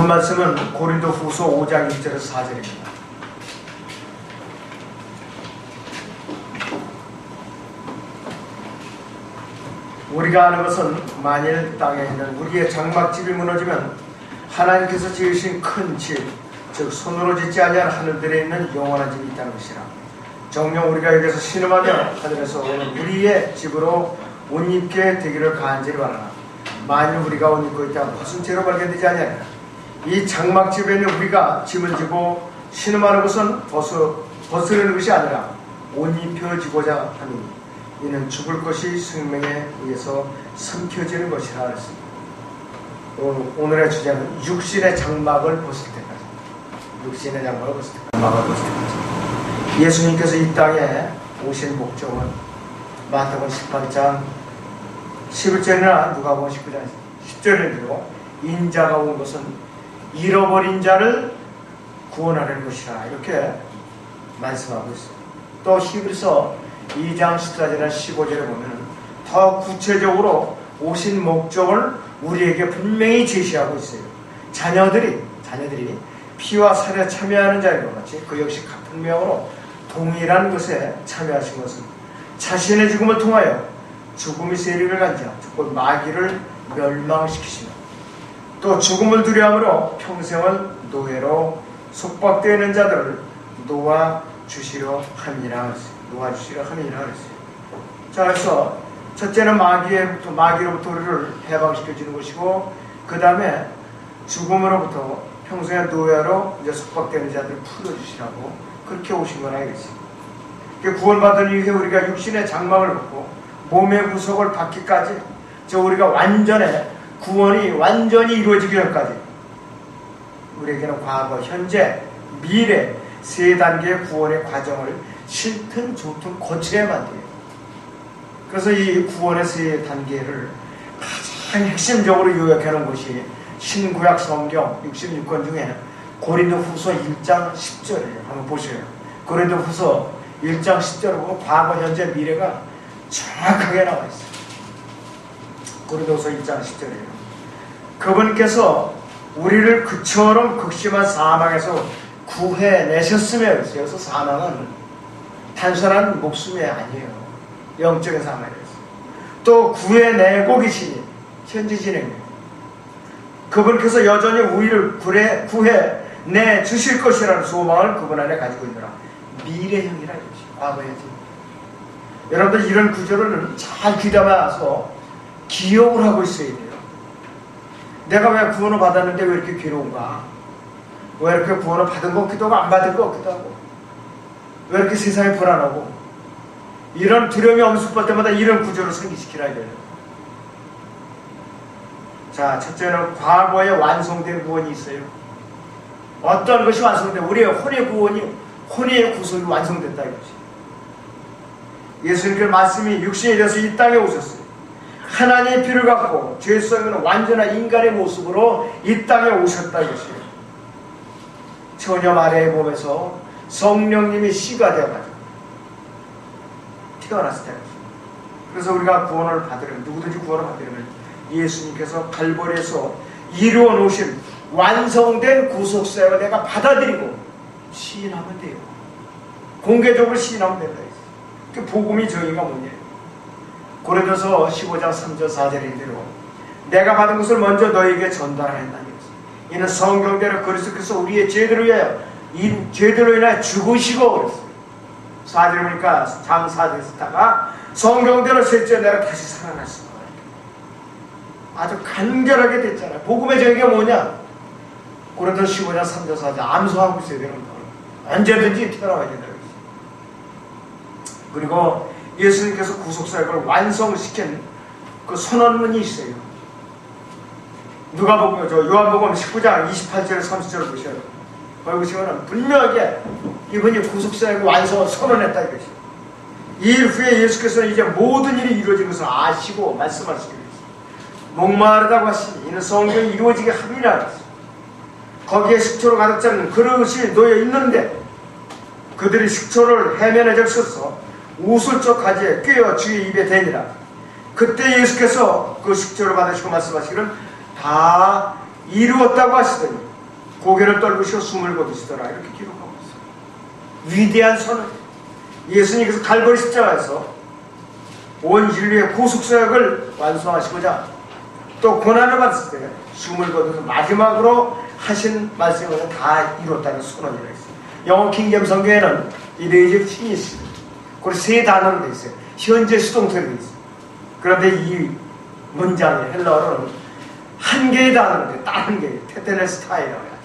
본 말씀은 고린도후서 5장 1절에서 4절입니다. 우리가 아는 것은 만일 땅에 있는 우리의 장막집이 무너지면 하나님께서 지으신 큰 집, 즉 손으로 짓지 아니한 하늘들에 있는 영원한 집이 있다는 것이라. 정녕 우리가 여기서 신음하며 하늘에서 오는 우리의 집으로 옷 입게 되기를 간절히 바라나 만일 우리가 옷 입고 있다면 무슨 죄로 발견되지 아니하리라. 이 장막집에 있는 우리가 짐을 지고 신음하는 것은 벗으려는 것이 아니라 옷 입혀지고자 하니 이는 죽을 것이 생명에 의해서 삼켜지는 것이라 했습니다. 오늘의 주제는 육신의 장막을 벗을 때까지, 육신의 장막을 벗을 때까지. 예수님께서 이 땅에 오신 목적은 마태복음 18장 11절이나 누가복음 19장 10절에도 인자가 온 것은 잃어버린 자를 구원하려는 것이라 이렇게 말씀하고 있어요. 또 히브리서 2장 14절이나 15절에 보면 더 구체적으로 오신 목적을 우리에게 분명히 제시하고 있어요. 자녀들이 피와 살에 참여하는 자들과 같이 그 역시 같은 명으로 동일한 것에 참여하신 것은 자신의 죽음을 통하여 죽음의 세력을 가진 자, 곧 마귀를 멸망시키시며 또 죽음을 두려움으로 평생을 노예로 속박되어 있는 자들을 놓아주시려 함이라 그랬어요. 자, 그래서 첫째는 마귀로부터 우리를 해방시켜주는 것이고, 그 다음에 죽음으로부터 평생의 노예로 이제 속박되는 자들을 풀어주시라고 그렇게 오신 건 알겠습니다. 구원받은 이후에 우리가 육신의 장막을 벗고 몸의 구속을 받기까지, 우리가 구원이 완전히 이루어지기 전까지 우리에게는 과거, 현재, 미래 세 단계의 구원의 과정을 싫든 좋든 거쳐야만 돼요. 그래서 이 구원의 세 단계를 가장 핵심적으로 요약해 놓은 것이 신구약 성경 66권 중에 고린도후서 1장 10절이에요. 한번 보세요. 고린도후서 1장 10절을 보면 과거, 현재, 미래가 정확하게 나와 있어요. 고린도후서 1장 10절이에요. 그분께서 우리를 그처럼 극심한 사망에서 구해내셨으며, 여기서 사망은 단순한 목숨이 아니에요. 영적인 사망이었어요. 또 구해내고 계시니 현재 진행이에요. 그분께서 여전히 우리를 구해내 주실 것이라는 소망을 그분 안에 가지고 있느라 미래형이라 이거지. 과거형이지. 여러분들 이런 구절을 잘 귀담아서 기억을 하고 있어야 돼요. 내가 왜 구원을 받았는데 왜 이렇게 괴로운가? 왜 이렇게 구원을 받은 것 같기도 하고 안 받은 것 같기도 하고, 왜 이렇게 세상이 불안하고, 이런 두려움이 엄습할 때마다 이런 구조를 상기시키라 이거예요. 자, 첫째는 과거에 완성된 구원이 있어요. 어떤 것이 완성된, 우리의 혼의 구속이 완성됐다 이거지. 예수님께서 말씀이 육신이 되어서 이 땅에 오셨어요. 하나님의 피를 갖고 죄성 있는 완전한 인간의 모습으로 이 땅에 오셨다 이것이에요. 처녀 마리아의 몸에서 성령님이 씨가 되어가지고 태어났을 때, 그래서 우리가 구원을 받으려면, 누구든지 구원을 받으려면 예수님께서 갈보리에서 이루어 놓으신 완성된 구속사역을 내가 받아들이고 시인하면 돼요. 공개적으로 시인하면 된다. 그 복음이 정의가 뭐냐? 고린도서 15장 3절 4절인 대로 내가 받은 것을 먼저 너에게 전달하였다는 것이, 이는 성경대로 그리스도께서 우리의 죄들을 위하여 이 죄들로 인하여 죽으시고 그랬어요. 4절 보니까 장사되어 있다가 성경대로 셋째 내가 다시 살아났습니다. 아주 간결하게 됐잖아요. 복음의 정의가 뭐냐? 고린도서 15장 3절 4절 암송하고 있어야 되는 거예요. 언제든지 태어나야 된다. 그리고 예수님께서 구속사역을 완성시킨 그 선언문이 있어요. 요한복음 19장 28절 30절을 보셔요. 거기 보시면 분명하게 이분이 구속사역을 완성을 선언했다 이것이. 이 일 후에 예수께서는 이제 모든 일이 이루어진 것을 아시고 말씀하시고 있어요. 목마르다고 하시니 이는 성경이 이루어지게 함이라 했어요. 거기에 식초로 가득 찬 그릇이 놓여 있는데 그들이 식초를 해면에 적셔서 우슬적 가지에 꿰어 주의 입에 대니라. 그때 예수께서 그 식초를 받으시고 말씀하시기를 다 이루었다고 하시더니 고개를 떨구시고 숨을 거두시더라. 이렇게 기록하고 있어요. 위대한 선언. 예수님께서 갈보리 십자가에서 온 인류의 구속사역을 완성하시고자 또 고난을 받았을 때 숨을 거두서 마지막으로 하신 말씀은 다 이뤘다는 선언이라 했어요. 영어 킹잼 성경에는 이 레이저 피니시 그리고 세 단어로 되어 있어요. 현재 수동태로 되어 있어요. 그런데 이 문장의 헬라어로는 한 개의 단어로 돼요. 딱 한 개. 테텔레스타이라고 해요.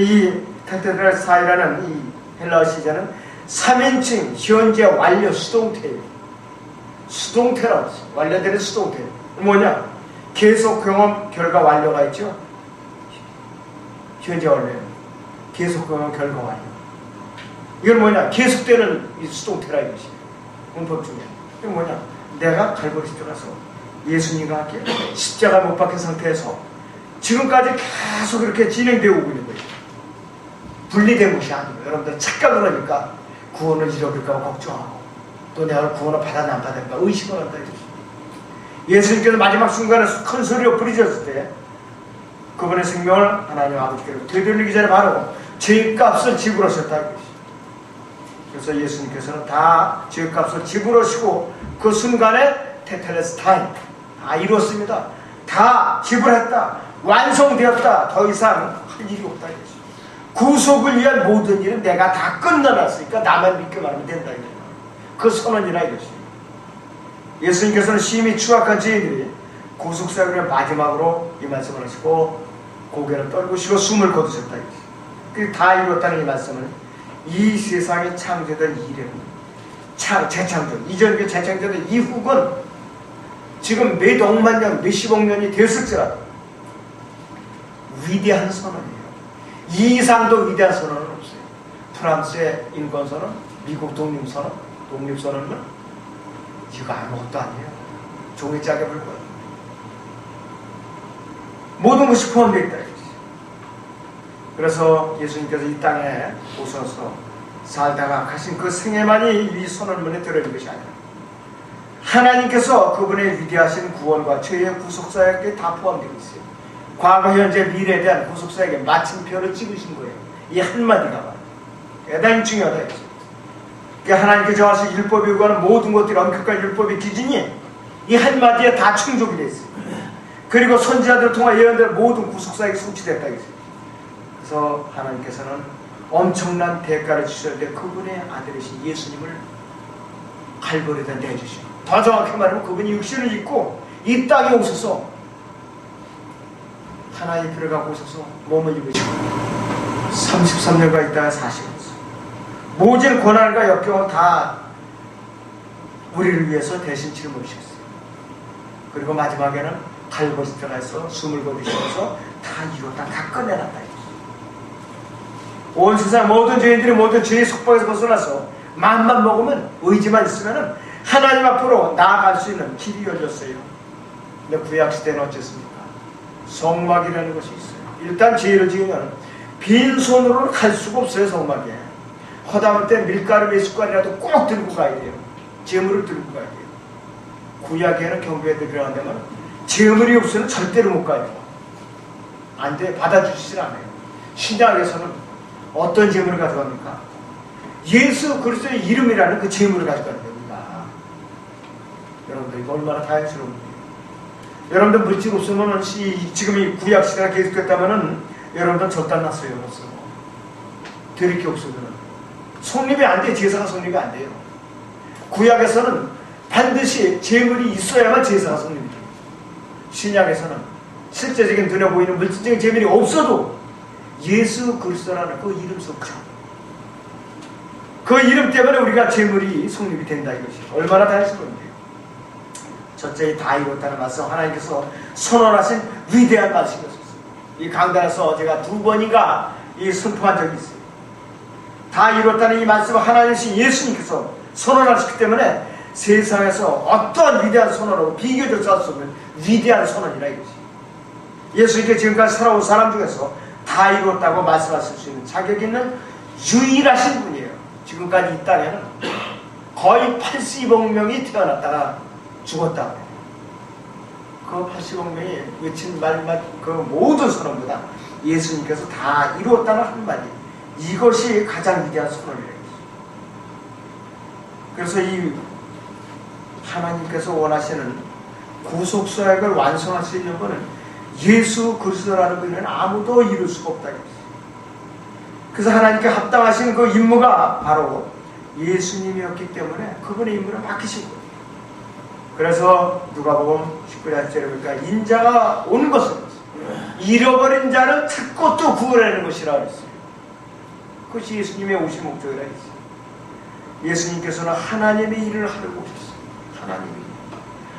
이 테텔레스타이라는 이 헬라어 시제는 3인칭 현재 완료 수동태예요. 수동태라고 했어요. 완료되는 수동태. 뭐냐? 계속 경험 결과 완료가 있죠. 현재 완료. 계속 경험 결과 완료. 이건 뭐냐? 계속되는 이 수동태라 이것이. 문법 중에. 이건 뭐냐? 내가 갈보리 십자가에서 예수님과 함께 십자가 못 박힌 상태에서 지금까지 계속 이렇게 진행되어 오고 있는 거예요. 분리된 것이 아니고 여러분들 착각을 하니까 구원을 잃어버릴까 걱정하고 또 내가 구원을 받았나 안 받았나 의심을 한다 이거죠. 예수님께서 마지막 순간에 큰 소리로 부르셨을 때 그분의 생명을 하나님 아버지께로 되돌리기 전에 바로 죄값을 지불하셨다 이거죠. 그래서 예수님께서는 다 죄값을 지불하시고 그 순간에 테텔레스타임 다 이루었습니다. 다 지불했다. 완성되었다. 더 이상 할 일이 없다 이거죠. 구속을 위한 모든 일은 내가 다 끝내놨으니까 나만 믿기만 하면 된다 이거죠. 그 선언이라 이것이. 예수님께서는 심히 추악한 죄인들이 구속사역의 마지막으로 이 말씀을 하시고 고개를 떨구시고 숨을 거두셨다 이거지. 그 다 이뤘다는 이 말씀은 이 세상이 창조된 이래는 재창조 이전에 재창조된 이후건 지금 몇 억만 년 몇십억 년이 됐을지라도 위대한 선언이에요. 이 이상도 위대한 선언은 없어요. 프랑스의 인권선언, 미국 독립선언은 이거 아무것도 아니에요. 종이짝에 불과해요. 모든 것이 포함되어 있다. 그래서 예수님께서 이 땅에 오셔서 살다가 가신 그 생애만이 이 선언문에 들어있는 것이 아니라 하나님께서 그분의 위대하신 구원과 죄의 구속사역에 다 포함되어 있어요. 과거, 현재, 미래에 대한 구속사역에 마침표를 찍으신 거예요. 이 한마디가 대단히 중요하다. 그러니까 하나님께 정하신 율법이 구하는 모든 것들이 엄격한 율법의 기준이 이 한마디에 다 충족이 되어 있어요. 그리고 선지자들을 통한 예언들 모든 구속사역이 성취됐다. 그래서 하나님께서는 엄청난 대가를 주셨는데 그분의 아들이신 예수님을 갈보리에다 내주시고 더 정확히 말하면 그분이 육신을 입고 이 땅에 오셔서 하나의 피를 갖고 오셔서 몸을 입으시고 33년간 이 땅에 사시면서 모든 고난과 역경을 다 우리를 위해서 대신 짊어지셨어요. 그리고 마지막에는 갈보리 십자가에서 숨을 거두시면서 다 이뤘다, 다 끝내놨다. 온 세상 모든 죄인들이 모든 죄의 속박에서 벗어나서 마음만 먹으면 의지만 있으면 하나님 앞으로 나아갈 수 있는 길이 열렸어요. 근데 구약시대는 어쨌습니까? 성막이라는 것이 있어요. 일단 죄를 지으면 빈손으로 갈 수가 없어요. 성막에 허다할 때 밀가루 몇 숟갈이라도 꼭 들고 가야 돼요. 재물을 들고 가야 돼요. 구약에는 경배에 들어간다면 재물이 없으면 절대로 못 가요. 안 돼. 받아주시질 않아요. 신약에서는 어떤 재물을 가져갑니까? 예수 그리스도의 이름이라는 그 재물을 가져가는 겁니다. 여러분들 이거 얼마나 다행스러운 일이에요. 여러분들 물질 없으면 지금 이 구약 시대가 계속됐다면은 여러분들 절단 났어요. 드릴 게 없으면 성립이 안 돼요. 제사가 성립이 안 돼요. 구약에서는 반드시 재물이 있어야만 제사가 성립이 돼요. 신약에서는 실제적인 눈에 보이는 물질적인 재물이 없어도 예수 그리스도라는 그 이름 속죠. 그 이름 때문에 우리가 재물이 성립이 된다 이것이 얼마나 다행스러운데요. 첫째 다 이뤘다는 말씀 하나님께서 선언하신 위대한 말씀이었어요. 이 강단에서 제가 2번인가 이 선포한 적이 있어요. 다 이뤘다는 이 말씀을 하나님이신 예수님께서 선언하셨기 때문에 세상에서 어떤 위대한 선언으로 비교조차 할 수 없는 위대한 선언이라 이것이. 예수님께 지금까지 살아온 사람 중에서 다 이뤘다고 말씀하실 수 있는 자격 있는 유일하신 분이에요. 지금까지 이 땅에는 거의 80억 명이 태어났다가 죽었다고 해요. 그 80억 명이 외친 말만 그 모든 선언보다 예수님께서 다 이루었다는 한마디, 이것이 가장 위대한 선언이라고 했어요. 그래서 이 하나님께서 원하시는 구속사역을 완성할 수 있는 분은 예수 그리스도라는 분은 아무도 이룰 수가 없다고 했어요. 그래서 하나님께 합당하신 그 임무가 바로 예수님이었기 때문에 그분의 임무를 맡기신 거예요. 그래서 누가복음 19장 1절에 보니까 인자가 온 것은 잃어버린 자를 찾고 또 구원하는 것이라 그랬어요. 그것이 예수님의 오신 목적이라 했어요. 예수님께서는 하나님의 일을 하려고 오셨어요.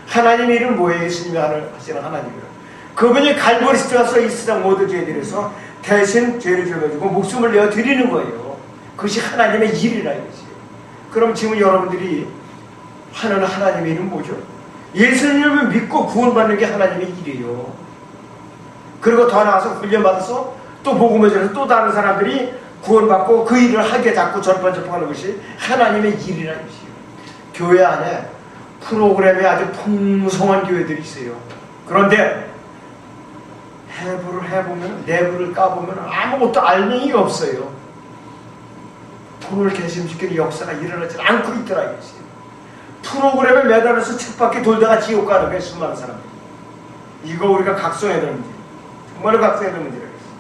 하나님의 일은 뭐예요? 예수님이 하시는 하나님이라. 그분이 갈보리 십자가에서 이 세상 모든 죄들에서 대신 죄를 져가지고 목숨을 내어 드리는 거예요. 그것이 하나님의 일이라 이거지. 그럼 지금 여러분들이 하는 하나님의 일은 뭐죠? 예수님을 믿고 구원받는 게 하나님의 일이에요. 그리고 더 나아가서 훈련받아서 또 복음을 전해서 또 다른 사람들이 구원받고 그 일을 하게 자꾸 전반전하는 것이 하나님의 일이라는 것이에요. 교회 안에 프로그램이 아주 풍성한 교회들이 있어요. 그런데 해부를 해보면, 내부를 까보면 아무것도 알맹이가 없어요. 돈을 개심시키는 역사가 일어나지 않고 있더라 이것이. 프로그램에 매달려서 쳇바퀴 돌다가 지옥 가는 거예요, 수많은 사람들이. 이거 우리가 각성해야 되는 문제. 정말로 각성해야 되는 문제라고 했어요.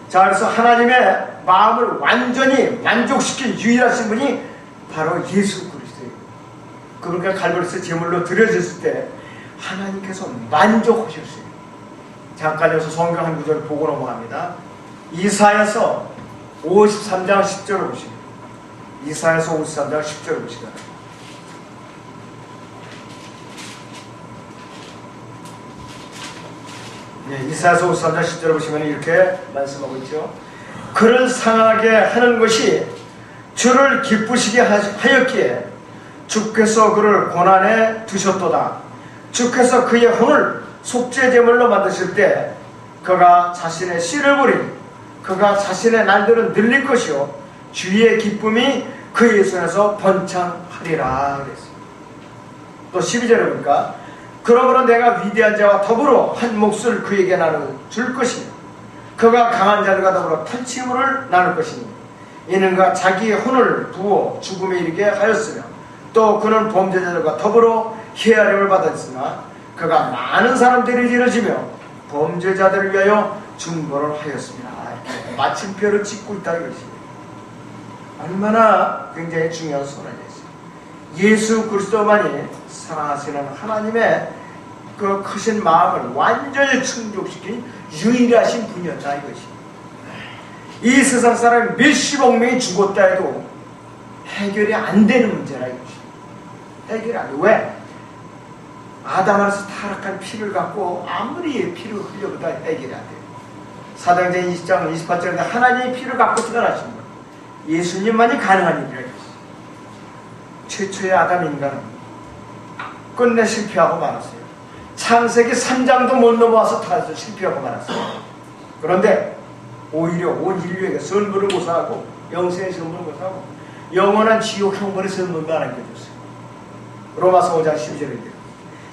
자, 그래서 하나님의 마음을 완전히 만족시킨 유일하신 분이 바로 예수 그리스도예요. 그러니까 갈보리에서 제물로 드려졌을 때 하나님께서 만족하셨어요. 잠깐 여기서 성경 한 구절 보고 넘어갑니다. 이사야서 53장 10절을 보시면, 이사야서 53장 10절을 보시면, 이사야서 53장 10절을 보시면 이렇게 말씀하고 있죠. 그를 상하게 하는 것이 주를 기쁘시게 하였기에 주께서 그를 고난에 두셨도다. 주께서 그의 혼을 속죄제물로 만드실 때 그가 자신의 씨를 버린 그가 자신의 날들은 늘릴 것이요 주의 기쁨이 그의 손에서 번창하리라 그랬어요. 또 12절에 보니까 그러므로 내가 위대한 자와 더불어 한 몫을 그에게 나눠줄 것이며 그가 강한 자들과 더불어 탄치물을 나눌 것이니 이는 그가 자기의 혼을 부어 죽음에 이르게 하였으며 또 그는 범죄자들과 더불어 헤아림을 받았으나 그가 많은 사람들을 이루어지며 범죄자들을 위하여 중보를 하였습니다. 마침표를 찍고 있다 이것이 얼마나 굉장히 중요한 선언이었어요. 예수 그리스도만이 사랑하시는 하나님의 그 크신 마음을 완전히 충족시킨 유일하신 분이었다 이것이. 이 세상 사람이 몇십억 명이 죽었다 해도 해결이 안 되는 문제라 이것이. 해결이 안 돼. 왜? 아담 안에서 타락한 피를 갖고 아무리 피를 흘려도 해결이 안 돼요. 사도행전 20장 28절에 하나님의 피를 갖고 태어나신 분, 예수님만이 가능한 일이라 했어요. 최초의 아담 인간은 끝내 실패하고 말았어요. 창세기 3장도 못 넘어와서 타서 실패하고 말았어요. 그런데 오히려 온 인류에게 선물을 고사하고 영생의 선물을 고사하고 영원한 지옥 형벌의 선물도 안 안겨줬어요. 로마서 5장 12절에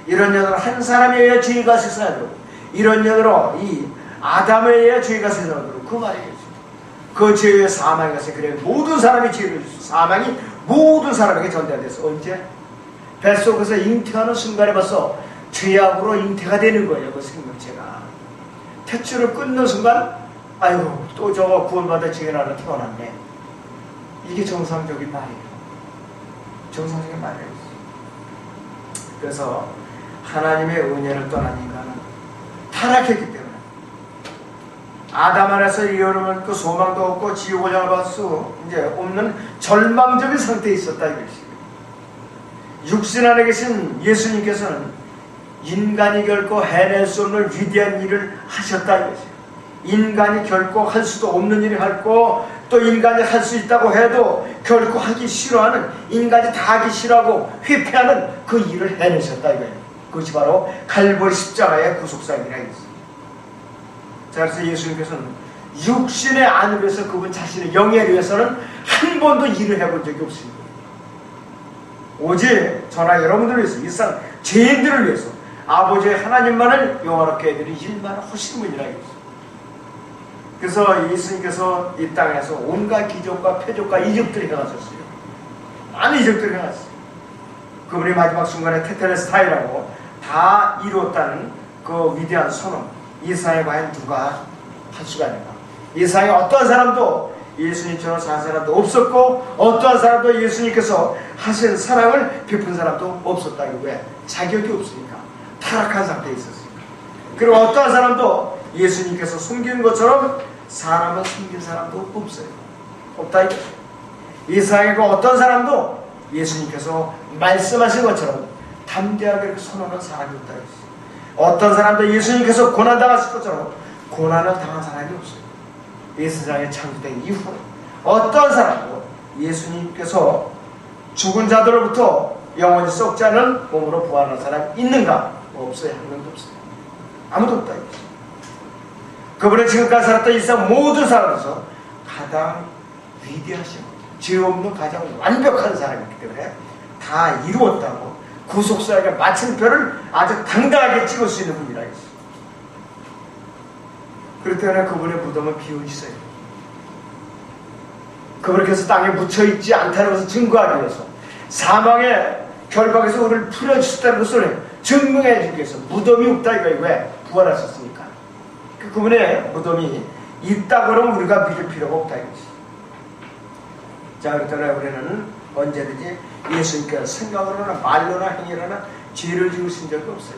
이런 년으로 한 사람에 의해 죄가 세상에 들어오고 이런 년으로 이 아담에 의해 죄가 세상에 들어오고 그 말이겠죠. 그 죄의 사망이 가서 그래 모든 사람이 죄를 졌어. 사망이 모든 사람에게 전달돼서 언제? 뱃속에서 잉태하는 순간에 벌써 죄악으로 잉태가 되는 거예요. 그 생명체가. 태초를 끊는 순간 아이고 또 저거 구원받아 죄인 하나 태어났네. 이게 정상적인 말이에요. 정상적인 말이에요. 그래서 하나님의 은혜를 떠난 인간은 타락했기 때문에 아담 안에서 이어르면 그 소망도 없고 지옥을 향할 수 이제 없는 절망적인 상태에 있었다 이것이에요. 육신 안에 계신 예수님께서는 인간이 결코 해낼 수 없는 위대한 일을 하셨다 이것이에요. 인간이 결코 할 수도 없는 일을 하고 또 인간이 할 수 있다고 해도 결코 하기 싫어하는, 인간이 다 하기 싫어하고 회피하는 그 일을 해내셨다 이거예요. 그것이 바로 갈보리 십자가의 구속사역이라 했어요. 자, 그래서 예수님께서는 육신의 안을 위해서 그분 자신의 영예를 위해서는 한 번도 일을 해본 적이 없습니다. 오직 저나 여러분들을 위해서, 이 세상 죄인들을 위해서 아버지의 하나님만을 영원하게 해드린 일만 하신 분이라 했어요. 그래서 예수님께서 이 땅에서 온갖 기적과 표적과 이적들이 행하셨어요. 많은 이적들이 행하셨어요. 그분이 마지막 순간에 테텔레스타이라고 다 이루었다는 그 위대한 선언, 이 세상에 과연 누가 할 수가 있는가? 이 세상에 어떠한 사람도 예수님처럼 사는 사람도 없었고, 어떠한 사람도 예수님께서 하신 사랑을 베푼 사람도 없었다. 왜? 자격이 없으니까. 타락한 상태에 있었으니까. 그리고 어떠한 사람도 예수님께서 숨긴 것처럼 사람을 숨긴 사람도 없어요. 없다 이거죠. 이 세상에 어떤 사람도 예수님께서 말씀하신 것처럼 담대하게 선언한 사람이 없다 이거죠. 어떤 사람도 예수님께서 고난당하실 것처럼 고난을 당한 사람이 없어요. 이 세상에 창조된 이후에 어떤 사람도 예수님께서 죽은 자들로부터 영원히 썩지 않은 몸으로 부활한 사람이 있는가? 없어요. 한 명도 없어요. 아무도 없다 이거죠. 그분은 지금까지 살았던 이 세상 모든 사람에서 가장 위대하신, 죄 없는 가장 완벽한 사람이기 때문에 다 이루었다고 구속사에게 마침표를 아주 당당하게 찍을 수 있는 분이라 했어요. 그렇기 때문에 그분의 무덤은 비어있어요. 그분께서 땅에 묻혀있지 않다는 것을 증거하기 위해서, 사망의 결박에서 우리를 풀어주셨다는 것을 증명해 주기 위해서 무덤이 없다 이거예요. 왜? 부활하셨으니까. 그분의 무덤이 있다고 그러면 우리가 믿을 필요가 없다 이거지. 자, 그렇기 때문에 우리는 언제든지 예수님께서 생각으로나 말로나 행위로나 죄를 지으신 적이 없어요.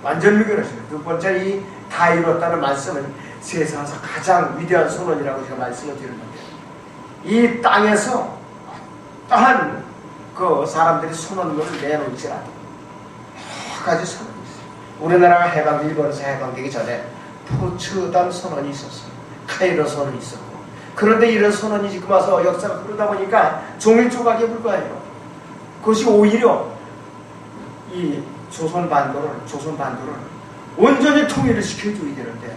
완전 무결하시네요. 두 번째, 이 다 이뤘다는 말씀은 세상에서 가장 위대한 선언이라고 제가 말씀을 드렸는데, 이 땅에서 어떠한 그 사람들이 선언문을 내놓을지라도 여러 가지 선언이 있어요. 우리나라가 해방되기, 일본에서 해방되기 전에 포츠담 선언이 있었어요. 카이로 선언이 있었고, 그런데 이런 선언이 지금 와서 역사가 흐르다 보니까 종이 조각에 불과해요. 그것이 오히려 이 조선 반도를 온전히 통일을 시켜줘야 되는데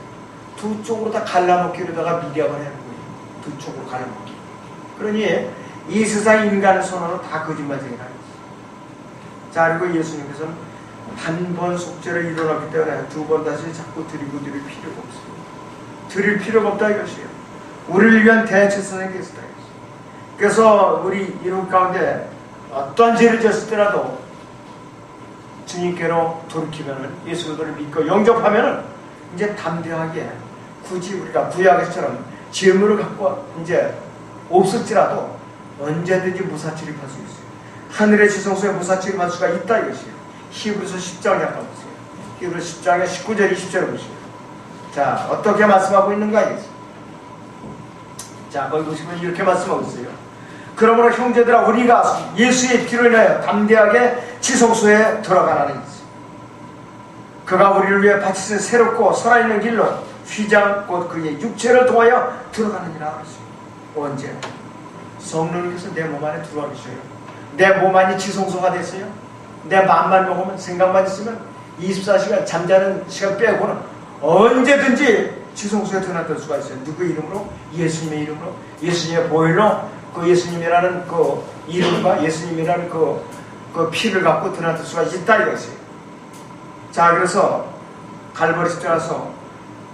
두 쪽으로 다 갈라놓기로다가 미디어가 해는 거예요. 두 쪽으로 갈라놓기. 그러니 이 세상 인간의 선언은 다 거짓말쟁이라. 자, 그리고 예수님께서는 한 번 속죄를 이뤄놨기 때문에 두 번 다시 자꾸 드릴 필요가 없어요. 드릴 필요가 없다 이것이에요. 우리를 위한 대제사장이 계시다. 그래서 우리 이웃 가운데 어떤 죄를 지었을 때라도 주님께로 돌이키면은, 예수 그리스도를 믿고 영접하면은 이제 담대하게, 굳이 우리가 구약에서처럼 질문을 갖고 이제 없을지라도 언제든지 무사출입할 수 있어요. 하늘의 지성소에 무사출입할 수가 있다 이것이에요. 히브리서 10장 잠깐 보세요. 히브리서 10장의 19절 20절을 보시죠. 자, 어떻게 말씀하고 있는가 이겠어요. 자, 거기 보시면 이렇게 말씀하고 있어요. 그러므로 형제들아, 우리가 예수의 피로 인하여 담대하게 지성소에 들어가라는 것이죠. 그가 우리를 위해 바치신 새롭고 살아있는 길로 휘장 곧 그의 육체를 통하여 들어가느니라 그랬어요. 언제? 성령님께서 내 몸 안에 들어와 계셔요. 내 몸 안이 지성소가 됐어요. 내 마음만 먹으면, 생각만 있으면 24시간 잠자는 시간 빼고는 언제든지 지성소에 들어갈 수가 있어요. 누구 이름으로? 예수님의 이름으로, 예수님의 보혈로, 그 예수님이라는 그 이름과 예수님이라는 그 피를 갖고 드러날 수가 있다 이것이에요. 자, 그래서 갈보리 십자가에서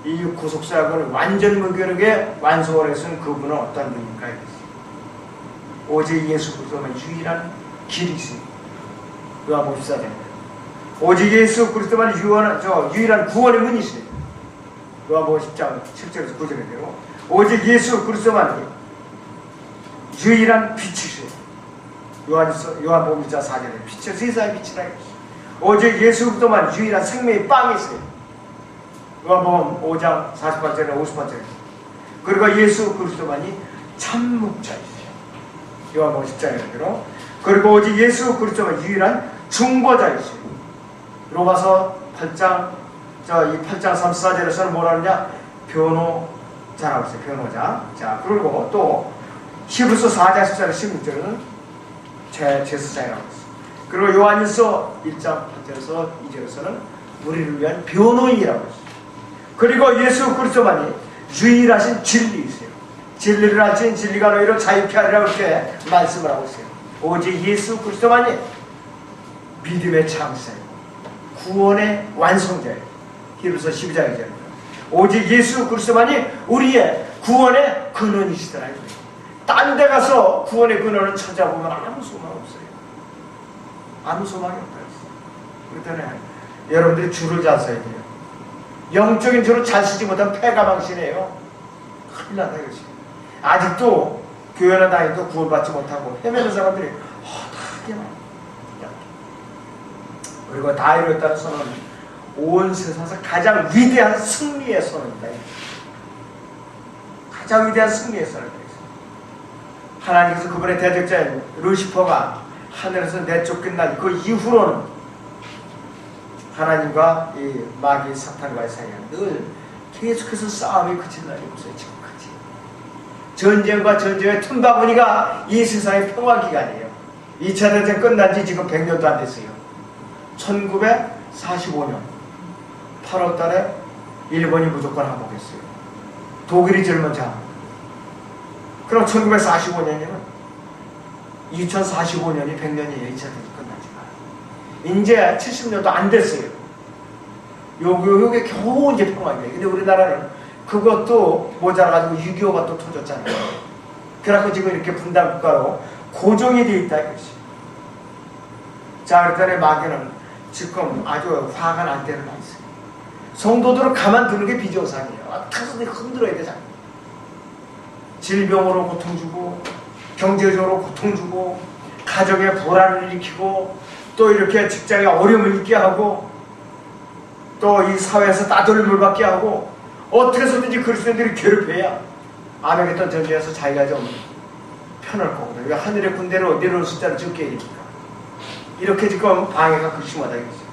이 구속사역을 완전 무결하게 완성을 했으면 그분은 어떤 분입니까? 오직 예수 그리스도만 유일한 길이시. 요한복음 14장입니다. 오직 예수 그리스도만 유일한 구원의 문이시네요. 요한복음 10장 7절에서 9절인데요. 오직 예수 그리스도만 유일한 빛이세요. 요한복음 1장 4절에 빛은 세상의 빛이라 했어요. 오직 예수 그리스도만 유일한 생명의 빵이세요. 요한복음 5장 48절에 58절에. 그리고 예수 그리스도만이 참 목자이세요. 요한복음 10장에 그리고 오직 예수 그리스도만 유일한 중보자이세요. 로마서 8장 이 8장 34절에서는 뭐라 하느냐? 변호자라고 했어요. 변호자. 자, 그리고 또 히브리서 4장 14절 16절은 제사장이라고 했어요. 그리고 요한일서 1장 8절에서 2절에서는 우리를 위한 변호인이라고 했어요. 그리고 예수 그리스도만이 유일하신 진리이세요. 진리를 알진 진리가 너희를 자유케 하리라고 이렇게 말씀을 하고 있어요. 오직 예수 그리스도만이 믿음의 창세, 구원의 완성자예요. 히브리서 12장이죠. 오직 예수 그리스도만이 우리의 구원의 근원이시더라. 딴 데 가서 구원의 근원을 찾아보면 아무 소망 없어요. 아무 소망이 없다. 그렇기 때문에 여러분들이 줄을 잘 서야 돼요. 영적인 줄을 잘 쓰지 못하면 패가망신이에요. 큰일 나다 이것이. 아직도 교회나 다니도 구원받지 못하고 헤매는 사람들이 허다하게 많아요. 그리고 다 이루었다는 선언은 온 세상에서 가장 위대한 승리의 선언이다. 가장 위대한 승리의 선언이다. 하나님께서 그분의 대적자인 루시퍼가 하늘에서 내쫓긴 날 그 이후로는 하나님과 이 마귀 사탄과의 사이에 늘 계속해서 싸움이 그칠 날이 없어요. 지금까지 전쟁과 전쟁의 틈바구니가 이 세상의 평화기간이에요. 2차 대전 끝난 지 지금 100년도 안 됐어요. 1945년 8월 달에 일본이 무조건 항복했어요. 독일이 제일 먼저 항복. 그럼 1945년이면 2045년이 100년이에요. 2차 대전 끝난 지가. 이제 70년도 안 됐어요. 요게 겨우 이제 평화입니다. 근데 우리나라는 그것도 모자라가지고 6.25가 또 터졌잖아요. 그래갖고 지금 이렇게 분단 국가로 고정이 돼 있다 이것이. 자, 그랬더니 마귀는 지금 아주 화가 날 때는 나 있어요. 성도들은 가만두는 게 비정상이에요. 타서 흔들어야 되잖아요. 질병으로 고통 주고, 경제적으로 고통 주고, 가정에 불안을 일으키고, 또 이렇게 직장에 어려움을 있게 하고, 또 이 사회에서 따돌림을 받게 하고, 어떻게 해서든지 그리스도인들이 괴롭혀야 아메게돈 전쟁에서 자기가 좀 편할 거거든요. 하늘의 군대로 내려올 숫자를 적게 해야 되니까. 이렇게 지금 방해가 극심하다 이거죠.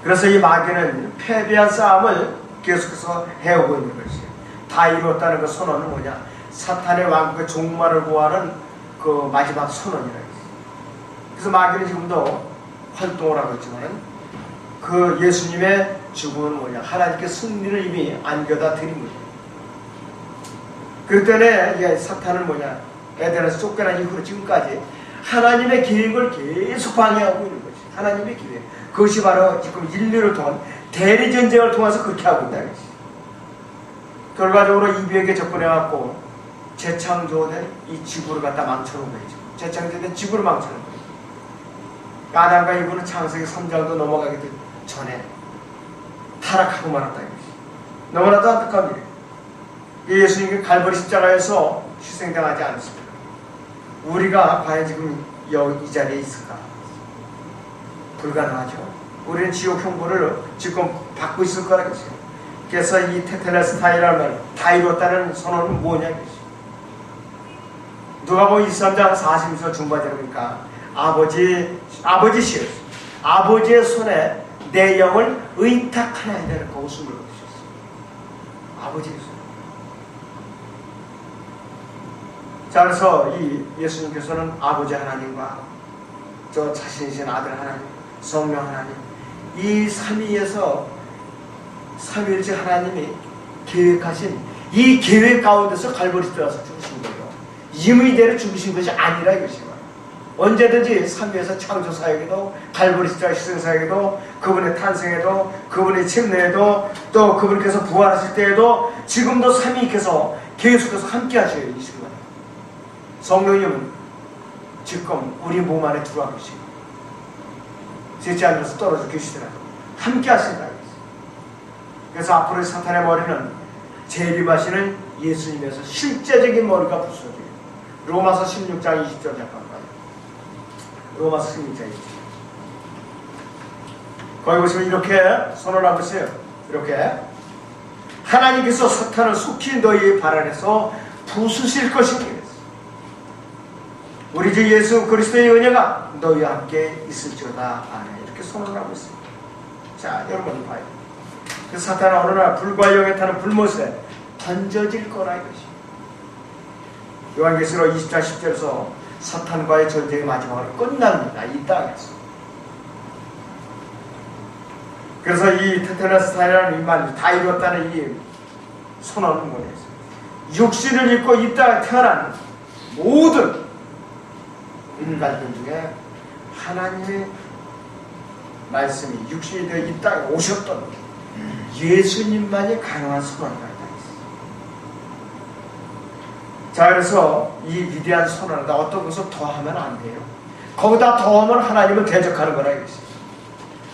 그래서 이 마귀는 패배한 싸움을 계속해서 해오고 있는 것이에요. 다 이루었다는 그 선언은 뭐냐? 사탄의 왕국의 종말을 구하는 그 마지막 선언이라 했어요. 그래서 마귀는 지금도 활동을 하고 있지만 그 예수님의 죽음은 뭐냐? 하나님께 승리를 이미 안겨다 드린 거예요. 그 때문에 사탄은 뭐냐? 에덴에서 쫓겨난 이후로 지금까지 하나님의 계획을 계속 방해하고 있는 것이 하나님의 계획. 그것이 바로 지금 인류를 통한 대리전쟁을 통해서 그렇게 하고 있다는 것이. 결과적으로 이비에게 접근해갖고 재창조된 이 지구를 갖다 망쳐놓은 거예요. 재창조된 지구를 망쳐놓은 거예요. 아담과 이브는 창세기 3장도 넘어가기 전에 타락하고 말았다 이것이. 너무나도 안타까운 일이에요. 예수님이 갈보리 십자가에서 희생당하지 않았습니다. 우리가 과연 지금 이 자리에 있을까? 불가능하죠. 우리는 지옥 형벌을 지금 받고 있을 거라는 것이에요. 그래서 이 테텔레스타이라는 말, 다 이뤘다는 선언은 뭐냐 이것이. 누가복음 23장 40절 중반절에 보니까 아버지시여 아버지의 손에 내 영을 의탁하나이다 이렇게 웃음을 거두셨어요. 아버지의 손. 자, 그래서 이 예수님께서는 아버지 하나님과 저 자신이신 아들 하나님, 성령 하나님, 이 삼위에서 삼위일체 하나님이 계획하신 이 계획 가운데서 갈보리 들어서 죽으신 거예요. 임의대로 죽으신 것이 아니라 이것이요. 언제든지 삼위에서 창조 사역에도 갈보리 십자가 희생 사역에도 그분의 탄생에도 그분의 침례에도 또 그분께서 부활하실 때에도 지금도 삼위께서 계속해서 함께 하셔요. 이 순간 성령님은 지금 우리 몸 안에 들어와 계시고 셋째 하늘에서 떨어져 계시더라도 함께 하신다. 그래서 앞으로 사탄의 머리는 재림하시는 예수님에서 실제적인 머리가 부서져요. 로마서 16장 20절 잠깐 봐요. 로마서 16장 20절. 거기 보시면 이렇게 선언하고 있어요. 이렇게 하나님께서 사탄을 속히 너희의 발 안에서 부수실 것이니 우리 주 예수 그리스도의 은혜가 너희와 함께 있을지어다. 이렇게 선언하고 있습니다. 자, 여러분 봐요. 그 사탄은 어느 날 불과 영에 타는 불못에 던져질 거라 이것이. 요한계시록 20장 10절에서 사탄과의 전쟁의 마지막으로 끝납니다. 이 땅에서. 그래서 이 테텔레스타이라는 이 말, 다 이뤘다는 이 선언은 뭐냐면 육신을 입고 이 땅에 태어난 모든 갈등 중에 하나님의 말씀이 육신이 되어 이 땅에 오셨던 예수님만이 가능한 선언을 했다. 자, 그래서 이 위대한 선언에다 어떤 것을 더하면 안 돼요. 거기다 더하면 하나님을 대적하는 거라 이것이죠.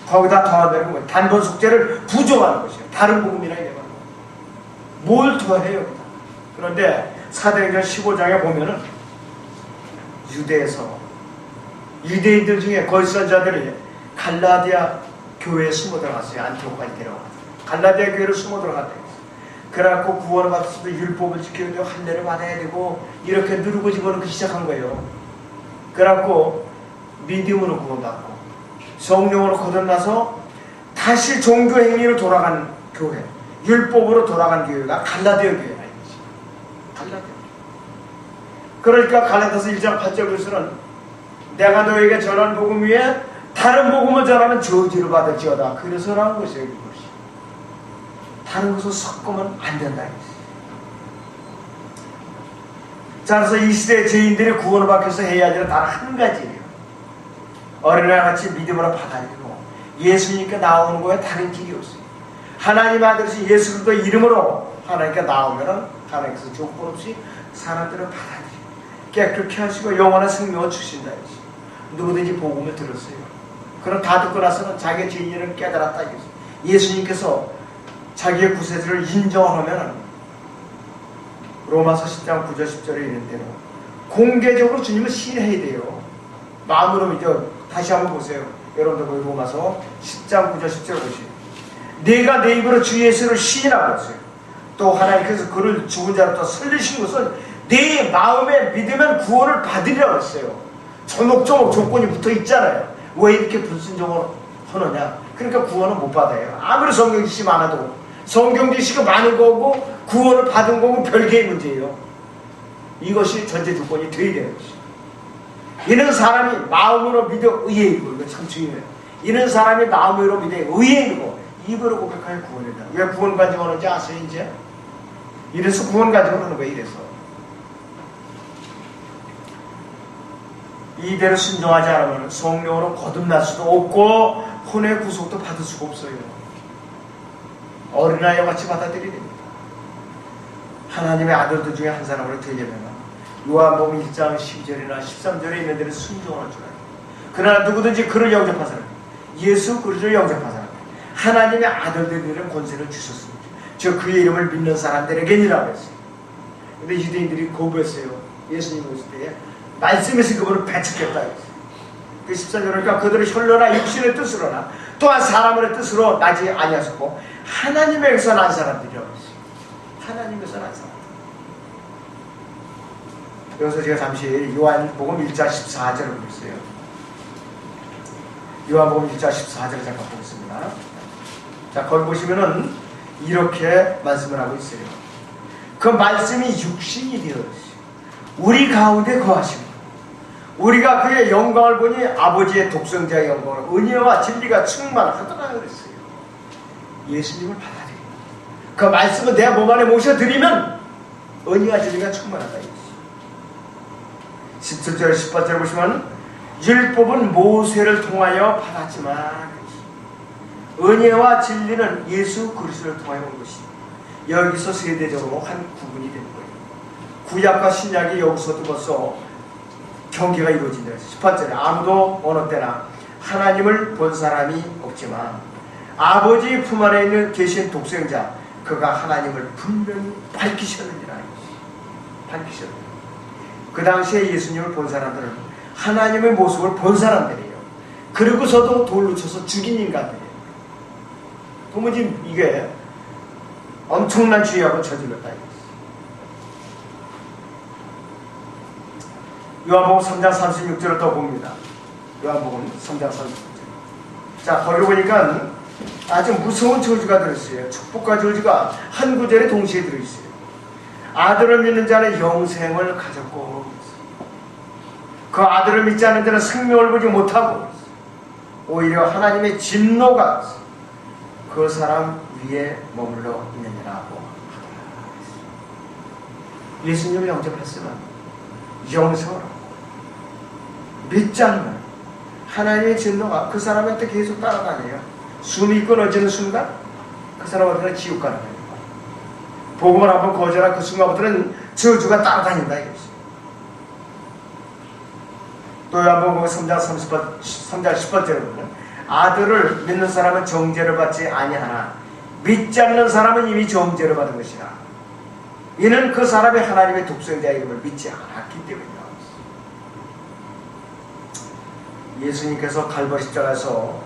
거기다 더하면 단번 속죄를 부정하는 것이에요. 다른 복음이라 이게 말이에요. 뭘 더해요, 여기다. 그런데 사도행전 15장에 보면은 유대인들 중에 거짓 자들이 갈라디아 교회에 숨어 들어갔어요. 안티오카에 데려가서 갈라디아 교회를 숨어 들어갔대요. 그래갖고 구원을 받았어도 율법을 지켜야 되고 할례를 받아야 되고 이렇게 누르고 집어넣기 시작한 거예요. 그래갖고 믿음으로 구원받고 성령으로 거듭나서 다시 종교 행위로 돌아간 교회, 율법으로 돌아간 교회가 갈라디아 교회라 이거지. 갈라디아. 그러니까 갈라디아서 1장 8절에서는 내가 너에게 전한 복음 위에 다른 복음을 전하면 저주를 받을지어다. 그래서라는 것이에요. 이것이. 다른 것을 섞으면 안 된다. 자, 그래서 이 시대의 죄인들이 구원을 받기 위해서 해야 할 일은 단 한 가지예요. 어린아이같이 믿음으로 받아들이고 예수님께 나오는 거에 다른 길이 없어요. 하나님 아들이신 예수 그리스도의 이름으로 하나님께 나오면 하나님께서 조건 없이 사람들을 받아들이고 깨끗게 하시고 영원한 생명을 주신다. 누구든지 복음을 들었어요. 그럼 다 듣고 나서는 자기의 죄인을 깨달았다. 예수님께서 자기의 구세주를 인정하면 로마서 10장 9절 10절에 있는 대로 공개적으로 주님을 신뢰해야 돼요. 마음으로 믿어. 다시 한번 보세요. 여러분들 거기 로마서 10장 9절 10절 보시죠. 내가 내 입으로 주 예수를 시인하고 있어요. 또 하나님께서 그를 죽은 자로부터 살리신 것은 내 마음에 믿으면 구원을 받으리라고 했어요. 조목조목 조건이 붙어 있잖아요. 왜 이렇게 불순종을 하느냐? 그러니까 구원은 못 받아요. 아무리 성경 지식이 많아도 성경 지식이 많은 거고 구원을 받은 거고 별개의 문제예요. 이것이 전제 조건이 되어야 되는 것이죠. 이는 사람이 마음으로 믿어 의에 이르고, 이거 참 중요해요. 이는 사람이 마음으로 믿어 의에 이르고 입으로 고백하여 구원이다. 왜 구원 가져오는지 아세요 이제? 이래서 구원 가져오는 거예요. 이래서 이대로 순종하지 않으면 성령으로 거듭날 수도 없고 혼의 구속도 받을 수가 없어요. 어린아이와 같이 받아들여야 됩니다. 하나님의 아들들 중에 한 사람으로 되려면 요한복음 1장 12절이나 13절에 있는 데를 순종할 줄 알아요. 그러나 누구든지 그를 영접한 사람, 예수 그리스도를 영접한 사람, 하나님의 아들들에게는 권세를 주셨습니다. 저 그의 이름을 믿는 사람들에게니라고 했어요. 근데 유대인들이 거부했어요. 예수님 오실 때에 말씀에서 그분을 배척했다 했어요. 그 14절 그러니까 그들의 혈로나 육신의 뜻으로나 또한 사람의 뜻으로 나지 아니하셨고 하나님에게서 난 사람들이라고 했어요. 하나님에서 난 사람. 여기서 제가 잠시 요한복음 1장 14절을 보겠어요. 요한복음 1장 14절을 잠깐 보겠습니다. 자, 거기 보시면은 이렇게 말씀을 하고 있어요. 그 말씀이 육신이 되었어요. 우리 가운데 거하시고 우리가 그의 영광을 보니 아버지의 독생자의 영광을 은혜와 진리가 충만하더라 그랬어요. 예수님을 받아들이고 그 말씀을 내 몸 안에 모셔드리면 은혜와 진리가 충만하다. 17절 18절 보시면 율법은 모세를 통하여 받았지만 은혜와 진리는 예수 그리스도를 통하여 온 것이다. 여기서 세대적으로 한 구분이 되는 거예요. 구약과 신약이 여기서도 벌써 경계가 이루어진다. 18절에 아무도 어느 때나 하나님을 본 사람이 없지만 아버지 품 안에 있는 계신 독생자 그가 하나님을 분명히 밝히셨느니라. 밝히셨느니라. 그 당시에 예수님을 본 사람들은 하나님의 모습을 본 사람들이에요. 그리고서도 돌로 쳐서 죽인 인간들이에요. 도무지 이게 엄청난 죄악을 저질렀다. 요한복음 3장 36절을 또 봅니다. 요한복음 3장 36절. 자, 거기 보니까 아주 무서운 저주가 들어있어요. 축복과 저주가 한 구절에 동시에 들어있어요. 아들을 믿는 자는 영생을 가졌고 그 아들을 믿지 않는 자는 생명을 보지 못하고 오히려 하나님의 진노가 그 사람 위에 머물러 있느니라고. 예수님을 영접했으면 영생을 하고 믿지 않는 하나님의 진노가 그 사람한테 계속 따라다녀요. 숨이 끊어지는 순간 그 사람한테는 지옥 가는 거예요. 복음을 한번 거절한 그 순간부터는 저주가 따라다닌다 이것이. 또 한번 보면 3장 10번째로 보면 아들을 믿는 사람은 정죄를 받지 아니하나 믿지 않는 사람은 이미 정죄를 받은 것이라. 이는 그 사람이 하나님의 독생자의 이름을 믿지 않았기 때문이다. 예수님께서 갈보리 십자가에서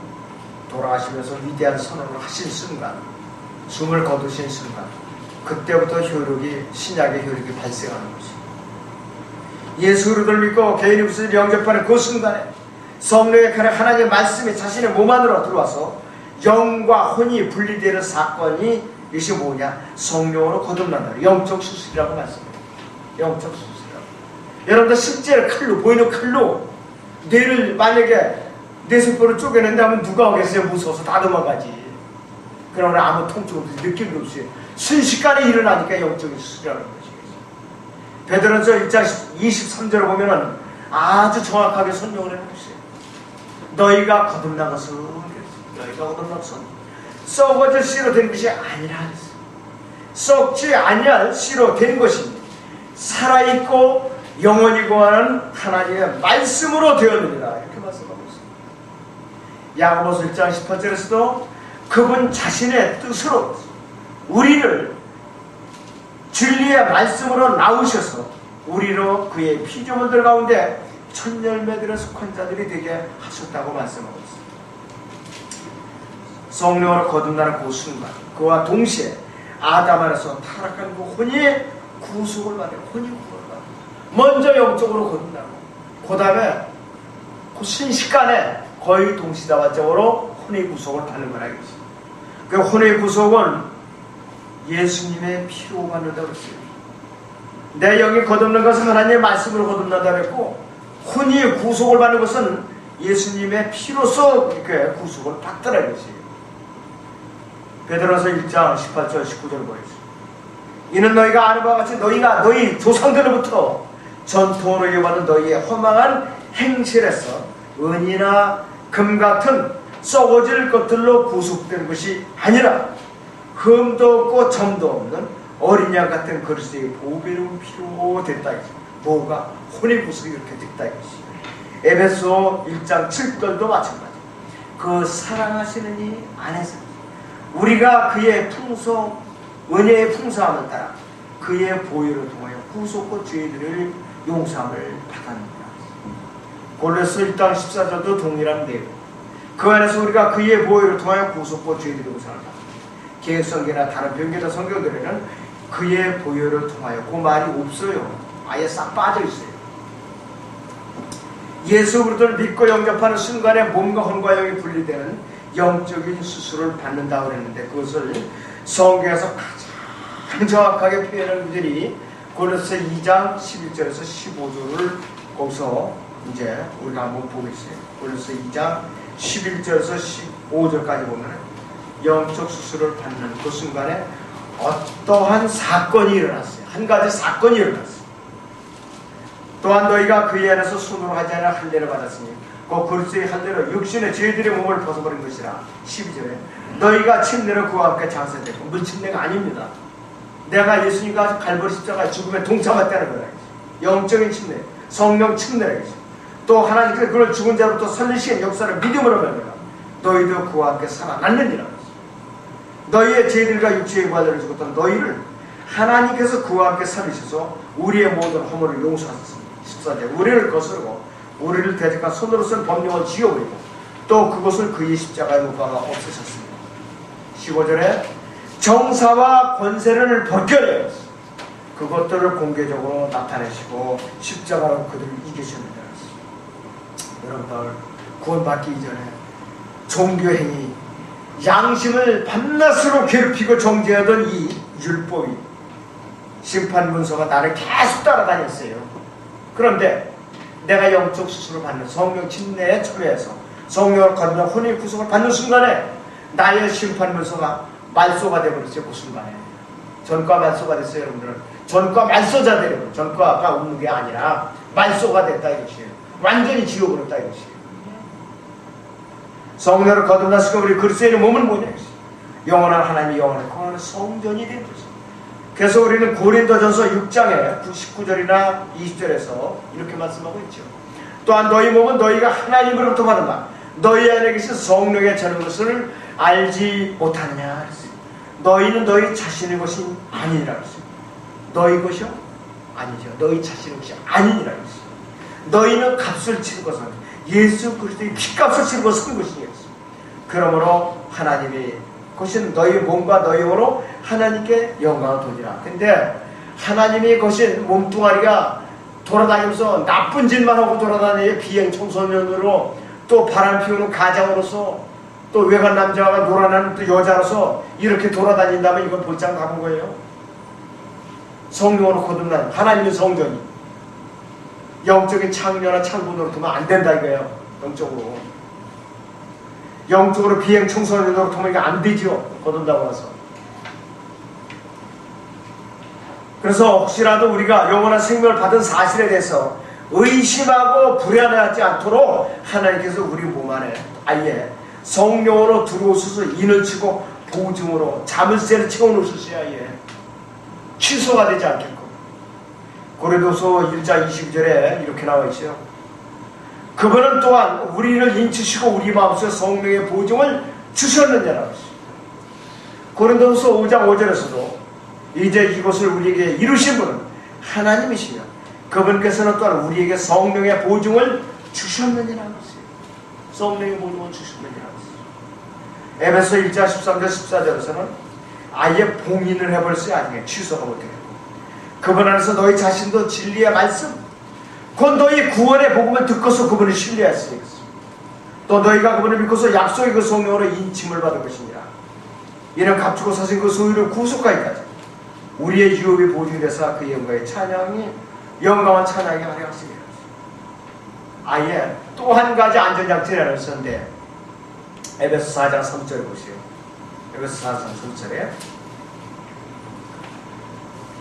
돌아가시면서 위대한 선언을 하신 순간, 숨을 거두신 순간, 그때부터 신약의 효력이 발생하는 것입니다. 예수 그리스도를 믿고 개인의 구속을 영접하는 그 순간에 성령의 칼에 하나님의 말씀이 자신의 몸 안으로 들어와서 영과 혼이 분리되는 사건이 이것이 뭐냐? 성령으로 거듭난다. 영적 수술이라고 말씀합니다. 영적 수술이라고. 여러분들 실제로 칼로, 보이는 칼로 뇌를 만약에 뇌세포를 쪼개는데 하면 누가 오겠어요? 무서워서 다 도망가지. 그러나 아무 통증 없이 느낄 게 없어요. 순식간에 일어나니까 영적인 수술이라는 것이겠죠. 베드로전서 1장 23절을 보면은 아주 정확하게 설명을 해놓으세요. 너희가 거듭난 것은 썩어질 씨로 된 것이 아니라 그랬어요. 썩지 아니할 씨로 된 것입니다. 살아있고 영원히 거하는 하나님의 말씀으로 되었느니라. 이렇게 말씀하고 있습니다. 야고보서 1장 18절에서도 그분 자신의 뜻으로 우리를 진리의 말씀으로 나오셔서 우리로 그의 피조물들 가운데 첫 열매들에 속한 자들이 되게 하셨다고 말씀하고 있습니다. 성령으로 거듭나는 그 순간, 그와 동시에 아담 안에서 타락한 그 혼이 구속을 받아요. 혼이 구속을 받아요. 먼저 영적으로 거듭나고 그 다음에 그 순식간에 거의 동시다발적으로 혼의 구속을 받는 거라 이것입니다. 그 혼의 구속은 예수님의 피로 받는다고 했어요. 내 영이 거듭난 것은 하나님의 말씀으로 거듭난다고 했고, 혼이 구속을 받는 것은 예수님의 피로서 이렇게 구속을 받더라 이것이에요. 베드로서 1장 18절 19절 보여주세요. 이는 너희가 아는 바와 같이 너희가 너희 조상들로부터 전통으로 이어받은 너희의 허망한 행실에서 은이나 금 같은 썩어질 것들로 구속된 것이 아니라 흠도 없고 점도 없는 어린 양 같은 그리스도의 보배로운 피로 됐다. 뭐가? 혼의 구속이 이렇게 됐다. 에베소 1장 7절도 마찬가지. 그 사랑하시는 이 안에서 우리가 그의 은혜의 풍성함을 따라 그의 보혈을 통하여 구속과 죄들을 용서함을 받았느니라. 골로새 1장 14절도 동일한 내용. 그 안에서 우리가 그의 보혈을 통하여 구속과 죄들을 용서함을 받았다. 개혁성경이나 다른 변경의 성경들에는 그의 보혈을 통하여 그 말이 없어요. 아예 싹 빠져있어요. 예수 그리스도를 믿고 영접하는 순간에 몸과 혼과 영이 분리되는 영적인 수술을 받는다고 그랬는데, 그것을 성경에서 가장 정확하게 표현한 구절이 골로새 2장 11절에서 15절을 거기서 이제 우리가 한번 보겠어요. 골로새 2장 11절에서 15절까지 보면 영적 수술을 받는 그 순간에 어떠한 사건이 일어났어요. 한 가지 사건이 일어났어요. 또한 너희가 그의 안에서 손으로 하지 않은 할례를 받았으니 그 그리스도의 할례로 육신의 죄들의 몸을 벗어버린 것이라. 12절에 너희가 침례로 그와 함께 장사되고, 물침례가 아닙니다. 내가 예수님과 갈보리 십자가의 죽음에 동참했다는 거다. 영적인 침례, 성령 침례라겠죠. 또 하나님께서 그를 죽은 자로부터 살리신 역사를 믿음으로 말미암아 너희도 그와 함께 살아났느니라. 너희의 죄들과 육체의 관련을 죽었던 너희를 하나님께서 그와 함께 살리셔서 우리의 모든 허물을 용서하셨습니다. 14절 우리를 거스르고 우리를 대적한 손으로 쓴 법령을 지워버리고 또 그것을 그의 십자가에 못 박아 없애셨습니다. 15절에 정사와 권세를 벗겨내 그것들을 공개적으로 나타내시고 십자가로 그들을 이기셨느니라. 여러분들 구원받기 이전에 종교행위, 양심을 밤낮으로 괴롭히고 정죄하던 이 율법이 심판문서가 나를 계속 따라다녔어요. 그런데 내가 영적 수술을 받는 성령 침례에 참여해서 성령을 거듭나 혼의 구속을 받는 순간에 나의 심판문서가 말소가 되어버렸어요. 그 순간에 전과 말소가 됐어요. 여러분들은 전과 말소자 되려고, 전과가 없는 게 아니라 말소가 됐다 이것이에요. 완전히 지옥으로 따 이것이. 성령으로 거듭났으니까 우리 그리스도인의 몸은 뭐냐? 영원한 하나님이 영원한 거하는 성전이 된 것입니다. 그래서 우리는 고린도전서 6장에 19절이나 20절에서 이렇게 말씀하고 있죠. 또한 너희 몸은 너희가 하나님으로부터 받은 바 너희 안에 계신 성령의 저는 것을 알지 못하느냐. 너희는 너희 자신의 것이 아니니라 그랬어요. 너희 것이요? 아니죠. 너희 자신의 것이 아니니라 그랬어요. 너희는 값을 치른 것은 예수 그리스도의 피값을 치르고 산 것이니. 그러므로 하나님이 거신 너희 몸과 너희 영으로 하나님께 영광을 돌리라. 근데 하나님이 거신 몸뚱아리가 돌아다니면서 나쁜 짓만 하고 돌아다니는 비행 청소년으로 또 바람 피우는 가장으로서 또 외간 남자가 놀아나는 또 여자로서 이렇게 돌아다닌다면 이건 볼장 가본 거예요. 성령으로 거듭난 하나님의 성전이 영적인 창녀나 창군으로 두면 안 된다 이거예요. 영적으로 비행 청소년으로 두면 이게 안 되죠. 거듭나고 나서. 그래서 혹시라도 우리가 영원한 생명을 받은 사실에 대해서 의심하고 불안해하지 않도록 하나님께서 우리 몸 안에 아예 성령으로 들어오셔서 인을 치고 보증으로 자물쇠를 채워놓으셨어야 예. 취소가 되지 않겠고. 고린도서 1장 22절에 이렇게 나와 있어요. 그분은 또한 우리를 인치시고 우리 마음속에 성령의 보증을 주셨느냐라고 했어요. 고린도서 5장 5절에서도 이제 이것을 우리에게 이루신 분은 하나님이시며 그분께서는 또한 우리에게 성령의 보증을 주셨느냐라고 했어요. 성령의 보증을 주셨느냐라고 했어요. 에베소 1장 13절 14절에서는 아예 봉인을 해버렸어요. 아니면 취소가 못되겠고 그분 안에서 너희 자신도 진리의 말씀 곧 너희 구원의 복음을 듣고서 그분을 신뢰했으니 또 너희가 그분을 믿고서 약속의 그 성령으로 인침을 받은 것이니라. 이는 값주고 사신 그 소유를 구속하기까지 우리의 유업이 보증이 돼서 그 영광의 찬양이 영광한 찬양이 하려왔습니다. 아예 또 한 가지 안전장치를 했었는데 에베소 4장 3절을 보세요. 에베소 4장 3절에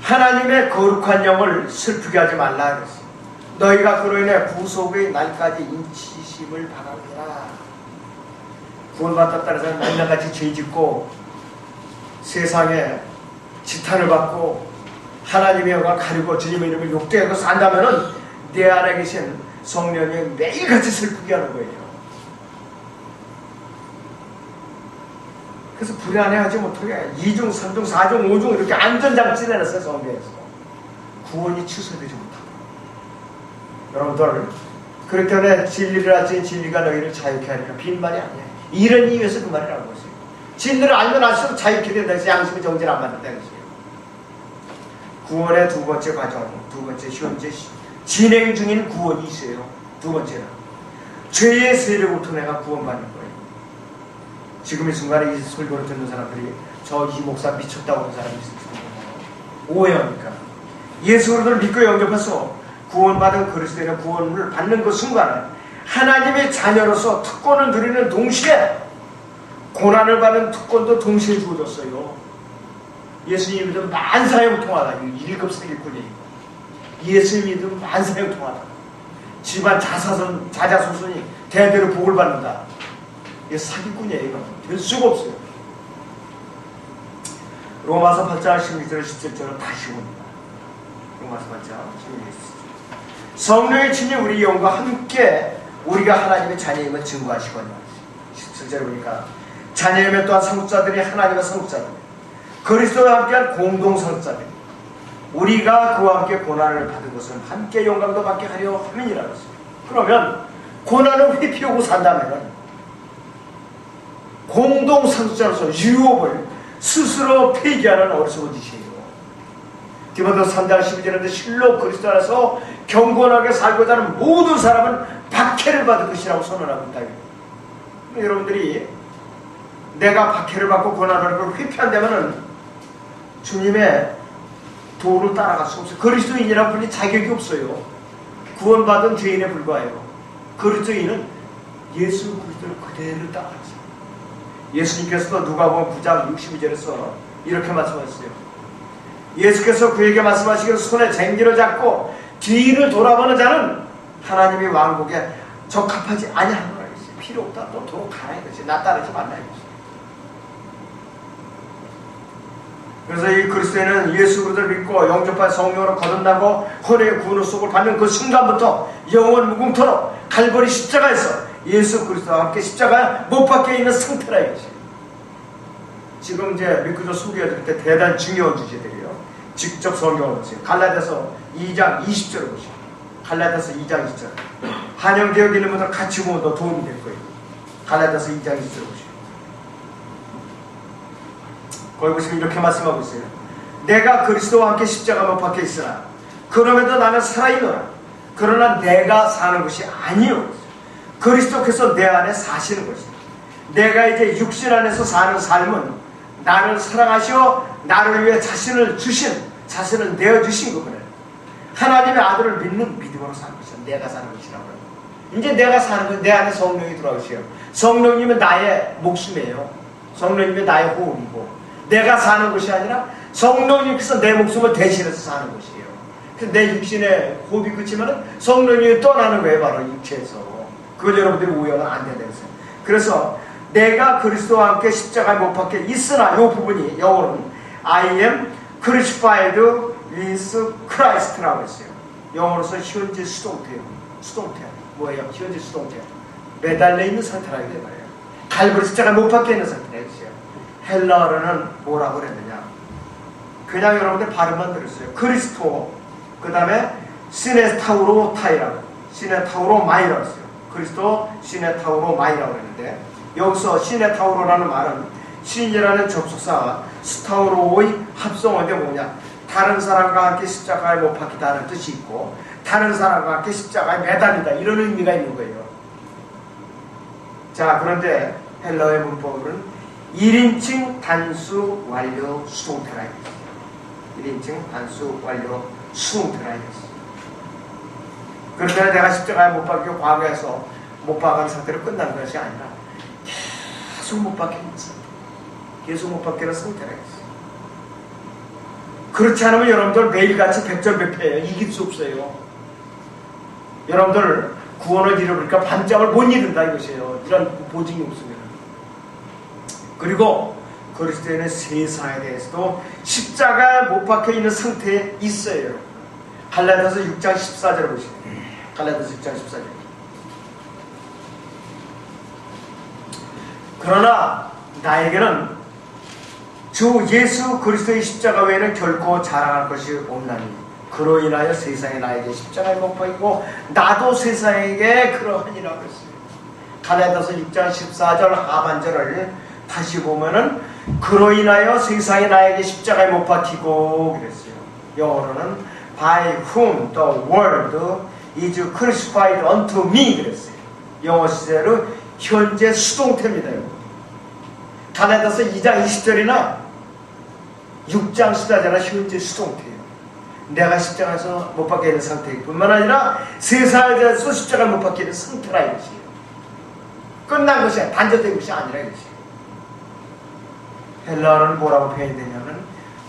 하나님의 거룩한 영을 슬프게 하지 말라 그랬어요. 너희가 그로 인해 구속의 날까지 인치심을 바라느라. 구원받았다는 사람은 날날같이 죄짓고 세상에 지탄을 받고 하나님의 영광을 가리고 주님의 이름을 욕되고 산다면은 내 안에 계신 성령이 매일같이 슬프게 하는 거예요. 그래서 불안해하지 못하게 2중, 3중, 4중, 5중 이렇게 안전장치를 해놨어요. 성경에서. 구원이 취소되지 못하고. 여러분들 그렇기 때문에 진리를 알지 진리가 너희를 자유케 하리라. 빈말이 아니에요. 이런 이유에서 그 말을 하는 것이에요. 진리를 알면 알수록 자유케 된다 해서 양심의 정죄를 안 받는다 해서요. 구원의 두 번째 과정, 두 번째 현재 진행 중인 구원이 있어요. 두 번째는 죄의 세력으로부터 내가 구원받는 거예요. 지금 이 순간에 이 설교를 듣는 사람들이 저 이 목사 미쳤다고 하는 사람이 있을 수 있는 오해하니까 예수 그리스도를 믿고 영접해서 구원받은 그리스도인의 구원을 받는 그 순간에 하나님의 자녀로서 특권을 누리는 동시에 고난을 받는 특권도 동시에 주어졌어요. 예수님 믿으면 만사형통하다. 1급 사기꾼이 예수 믿으면 만사형통하다. 집안 자자손손이 대대로 복을 받는다. 이게 사기꾼이에요. 이거 될 수가 없어요. 로마서 8장 16절 17절은 다시 옵니다. 로마서 8장 16절 17절 성령의 친히 우리 영과 함께 우리가 하나님의 자녀임을 증거하시거니와 17절에 보니까 자녀이면 또한 상속자들이 하나님의 상속자들 그리스도와 함께한 공동 상속자들 우리가 그와 함께 고난을 받은 것은 함께 영광도 받게 하려 함이니라. 그러면 고난을 회피하고 산다면 공동 상속자로서 유업을 스스로 폐기하는 어리석은 짓이에요. 디모데후서 3장 12절인데 실로 그리스도 안에서 경건하게 살고자 하는 모든 사람은 박해를 받을 것이라고 선언하고 있다. 여러분들이 내가 박해를 받고 고난을 받고 회피한다면 주님의 도를 따라갈 수 없어요. 그리스도인이라고 불릴 자격이 없어요. 구원받은 죄인에 불과해요. 그리스도인은 예수 그리스도를 그대로 따라가세요. 예수님께서도 누가복음 9장 62절에서 이렇게 말씀하셨어요. 예수께서 그에게 말씀하시기를 손에 쟁기를 잡고 뒤를 돌아보는 자는 하나님의 왕국에 적합하지 아니하노라 이것이. 필요 없다. 너 도로 가라 이것이. 나 따르지 말라 이것이. 그래서 이 그리스도인은 예수 그리스도를 믿고 영접한 성령으로 거듭나고 혼의 구원의 속을 받는 그 순간부터 영원 무궁토록 갈보리 십자가에서 예수 그리스도와 함께 십자가에 못 박혀 있는 상태라 이것이. 지금 이제 믿고도 소개해드릴 때 대단히 중요한 주제들이에요. 직접 성경을 보세요. 갈라디아서 2장 20절을 보시죠. 갈라디아서 2장 20절. 한영되어 있는 분들 같이 보면 더 도움이 될 거예요. 갈라디아서 2장 20절을 보시죠. 거기 보시면 이렇게 말씀하고 있어요. 내가 그리스도와 함께 십자가 못 박혀 있으나 그럼에도 나는 살아있노라. 그러나 내가 사는 것이 아니요 그리스도께서 내 안에 사시는 것이다. 내가 이제 육신 안에서 사는 삶은 나를 사랑하시어 나를 위해 자신을 내어주신 거구나. 하나님의 아들을 믿는 믿음으로 사는 것이다. 내가 사는 것이라고. 이제 내가 사는 것, 내 안에 성령이 들어오시오. 성령님은 나의 목숨이에요. 성령님은 나의 호흡이고 내가 사는 것이 아니라 성령님께서 내 목숨을 대신해서 사는 것이에요. 그래서 내 육신의 호흡이 그치면 성령님이 떠나는 거예요. 바로 육체에서. 그걸 여러분들이 오해하면 안 된다고 했어요. 그래서 내가 그리스도와 함께 십자가에 못 박혀 있으나 이 부분이 영어로는 I am crucified with Christ라고 했어요. 영어로서 현재 수동태예요. 수동태. 뭐예요? 현재 수동태. 매달려 있는 상태라고 해야 돼요. 갈보리 십자가에 못 박혀 있는 상태라고 했어요. 헬라어로는 뭐라고 그랬느냐? 그냥 여러분들 발음만 들었어요. 그리스토, 그 다음에 시네타우로타이라고, 시네타우로마이라고 했어요. 그리스도 시네타우로마이라고 했는데, 여기서 시네타우로라는 말은 신이라는 접속사와 스타우로의 합성어인데 뭐냐? 다른 사람과 함께 십자가에 못 박히다는 뜻이 있고, 다른 사람과 함께 십자가에 매달리다 이런 의미가 있는 거예요. 자, 그런데 헬라어의 문법은 1인칭 단수 완료 수동태라 했어요. 1인칭 단수 완료 수동태라 했어요. 그런데 내가 십자가에 못 박혀 과거에서 못 박은 상태로 끝난 것이 아니라 계속 못 박혀 있는 상태. 계속 못 박히는 상태라 했어요. 그렇지 않으면 여러분들 매일같이 백전백패예요. 이길 수 없어요. 여러분들 구원을 잃어버리니까 반짝을 못 잃는다 이것이에요. 이런 보증이 없으면. 그리고 그리스도인의 세상에 대해서도 십자가에 못 박혀 있는 상태에 있어요. 갈라디아서 6장 14절을 보시죠. 갈라디아서 6장 14절. 그러나 나에게는 주 예수 그리스도의 십자가 외에는 결코 자랑할 것이 없나니 그로 인하여 세상에 나에게 십자가에 못 박히고 나도 세상에게 그러하니라 그랬어요. 갈라디아서 6장 14절 하반절을 다시 보면은 그로 인하여 세상에 나에게 십자가에 못 박히고 그랬어요. 영어로는 by whom the world is crucified unto me 그랬어요. 영어 시제로 현재 수동태입니다. 갈라디아서 2장 20절이나 6장 14절이나 현재 수동태예요. 내가 십자가에서 못 박혀 있는 상태일 뿐만 아니라 세상에 대해서 십자가에 못 박혀 있는 상태라 이것이에요. 끝난 것이 아니라 단절된 것이 아니라 이것이에요. 헬라어는 뭐라고 표현이 되냐면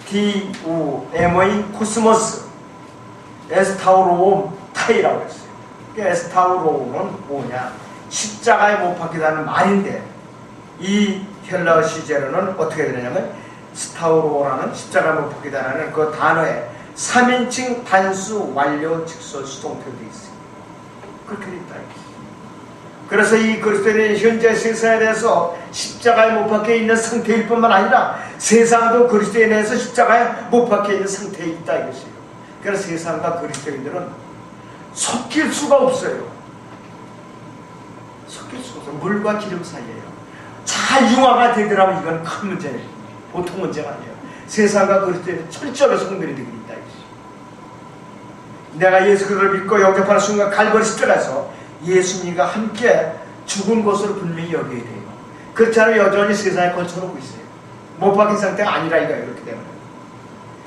디우엠의 코스모스 에스타우로타이라고 했어요. 에스타우로는 뭐냐? 십자가에 못 박히다는 말인데 이 헬라어 시제로는 어떻게 되냐면 스타우로라는 십자가에 못 박히다라는 그 단어에 3인칭 단수 완료 직설 수동태도 있어요. 그렇게 돼 있다. 그래서 이 그리스도인의 현재 세상에 대해서 십자가에 못 박혀 있는 상태일 뿐만 아니라 세상도 그리스도에 대해서 십자가에 못 박혀 있는 상태에 있다 이것이에요. 그래서 세상과 그리스도인들은 섞일 수가 없어요. 섞일 수가 없어요. 물과 기름 사이에요. 잘 융화가 되더라면 이건 큰 문제예요. 보통 문제가 아니에요. 세상과 그리스도인은 철저하게 성별이 되고 있다 이것이에요. 내가 예수 그리스도를 믿고 영접하는 순간 갈보리 십자가에서 예수님과 함께 죽은 것으로 분명히 여겨야 돼요. 그렇지 않으면 여전히 세상에 걸쳐놓고 있어요. 못 박힌 상태가 아니라 이거예요. 이렇게 되면.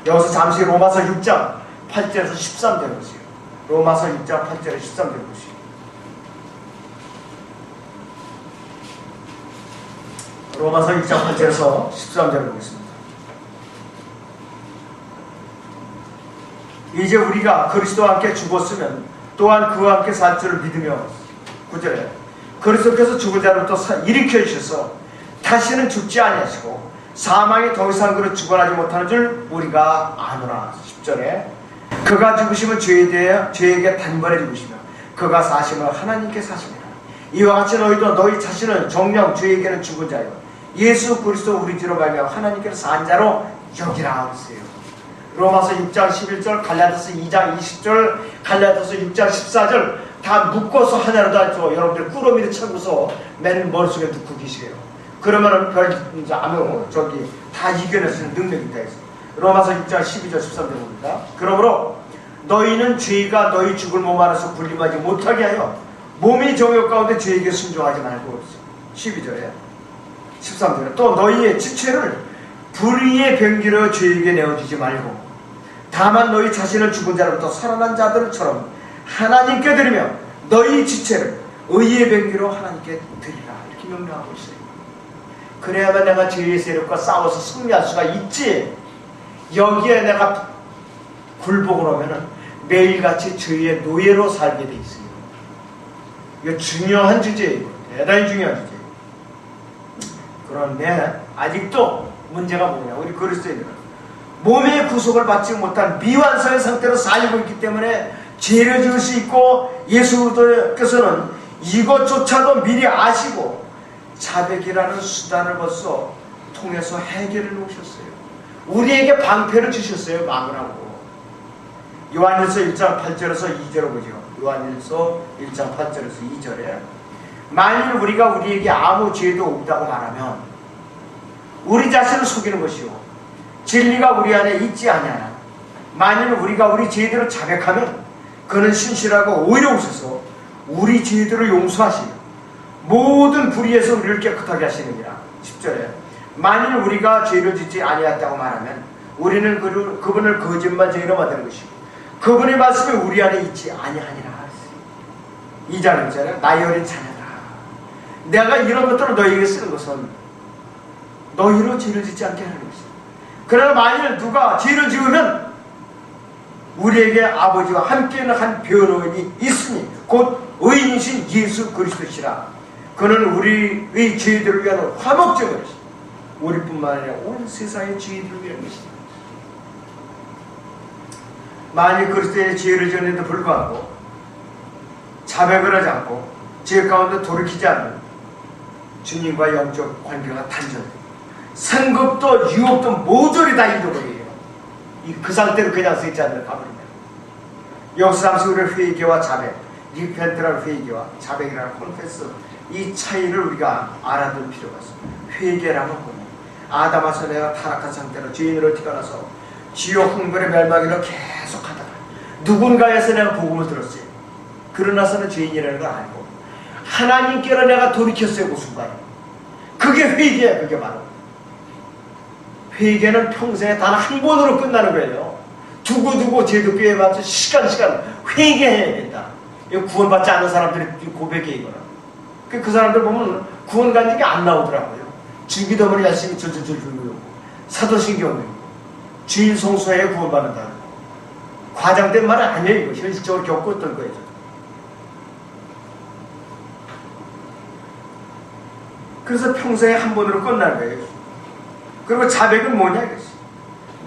여기서 잠시 로마서 6장 8절에서 13절 보세요. 로마서 6장 8절에서 13절 보세요. 로마서 6장 8절에서 13절을 보겠습니다. 이제 우리가 그리스도와 함께 죽었으면 또한 그와 함께 살 줄을 믿으며 9절에 그리스도께서 죽은 자로부터 일으켜 주셔서 다시는 죽지 아니하시고 사망이 더 이상 그를 주관하지 못하는 줄 우리가 아노라. 10절에 그가 죽으심은 죄에게 단번에 죽으시며 그가 사심은 하나님께 사십니다. 이와 같이 너희도 너희 자신을 정령 죄에게는 죽은 자요 예수 그리스도 우리 주로 말미암아 하나님께서 산 자로 여기라 하세요. 로마서 6장 11절, 갈라디아서 2장 20절, 갈라디아서 6장 14절 다 묶어서 하나로 다 여러분들 꾸러미를 쳐고서 맨 머릿속에 넣고 계시게요. 그러면은 이제 아무 다 이겨낼 수 있는 능력이 있다 했어요. 로마서 6장 12절 13절입니다. 그러므로 너희는 죄가 너희 죽을 몸 안에서 군림하지 못하게 하여 몸이 정욕 가운데 죄에게 순종하지 말고 12절에 13절에 또 너희의 지체를 불의의 병기로 죄에게 내어주지 말고 다만 너희 자신을 죽은 자로부터 살아난 자들처럼 하나님께 드리며 너희 지체를 의의 병기로 하나님께 드리라. 이렇게 명령하고 있어요. 그래야만 내가 죄의 세력과 싸워서 승리할 수가 있지. 여기에 내가 굴복을 하면은 매일같이 죄의 노예로 살게 돼 있어요. 이거 중요한 주제예요. 대단히 중요한 주제예요. 그런데 아직도 문제가 뭐냐? 우리 그리스도인들은 몸의 구속을 받지 못한 미완성의 상태로 살고 있기 때문에 죄를 지을 수 있고 예수께서는 이것조차도 미리 아시고 자백이라는 수단을 벌써 통해서 해결해 놓으셨어요. 우리에게 방패를 주셨어요. 막으라고. 요한일서 1장 8절에서 2절을 보죠. 요한일서 1장 8절에서 2절에 만일 우리가 우리에게 아무 죄도 없다고 말하면 우리 자신을 속이는 것이요 진리가 우리 안에 있지 아니하나 만일 우리가 우리 죄들을 자백하면 그는 신실하고 오히려 오셔서 우리 죄들을 용서하시며 모든 불의에서 우리를 깨끗하게 하시느니라. 10절에 만일 우리가 죄를 짓지 아니했다고 말하면 우리는 그분을 거짓말쟁이로 만드는 것이고 그분의 말씀이 우리 안에 있지 아니하니라. 2장 1절에 나의 어린 자녀들아 내가 이런 것들을 너희에게 쓰는 것은 너희로 죄를 짓지 않게 하는 것이다. 그러나 만일 누가 죄를 지으면 우리에게 아버지와 함께 있는 한 변호인이 있으니 곧 의인이신 예수 그리스도시라. 그는 우리의 죄들을 위한 화목제물이시다. 우리뿐만 아니라 온 세상의 죄들을 위한 것이다. 만일 그리스도의 죄를 지었는데도 불구하고 자백을 하지 않고 죄 가운데 돌이키지 않는 주님과 영적 관계가 단절돼요. 생급도 유업도 모조리 다 잃어버려요. 그 상태로 그냥 쓰지 않는 가버리면 여기서 잠시 우리의 회개와 자백, 리펜트라는 회개와 자백이라는 콘페스 이 차이를 우리가 알아둘 필요가 있습니다. 회개라는 건 아담아서 내가 타락한 상태로 죄인으로 태어나서 지옥 흥벌의 멸망으로 계속하다가 누군가에서 내가 복음을 들었어요. 그러나서는 죄인이라는 걸 알고 하나님께로 내가 돌이켰어요. 그 순간에 그게 회개예요. 그게 바로 회개는 평생에 단 한 번으로 끝나는 거예요. 두고두고 죄도 꾀해봤자 시간 회개해야 된다. 이거 구원받지 않는 사람들이 고백해 이거는. 그 사람들 보면 구원 간증이 안 나오더라고요. 주기도문을 열심히 줄줄줄 외우고 사도신경 외우고 주일 성수에 구원받는다. 과장된 말은 아니에요. 이거 현실적으로 겪었던 거예요. 그래서 평생에 한 번으로 끝나는 거예요. 그리고 자백은 뭐냐 이것이.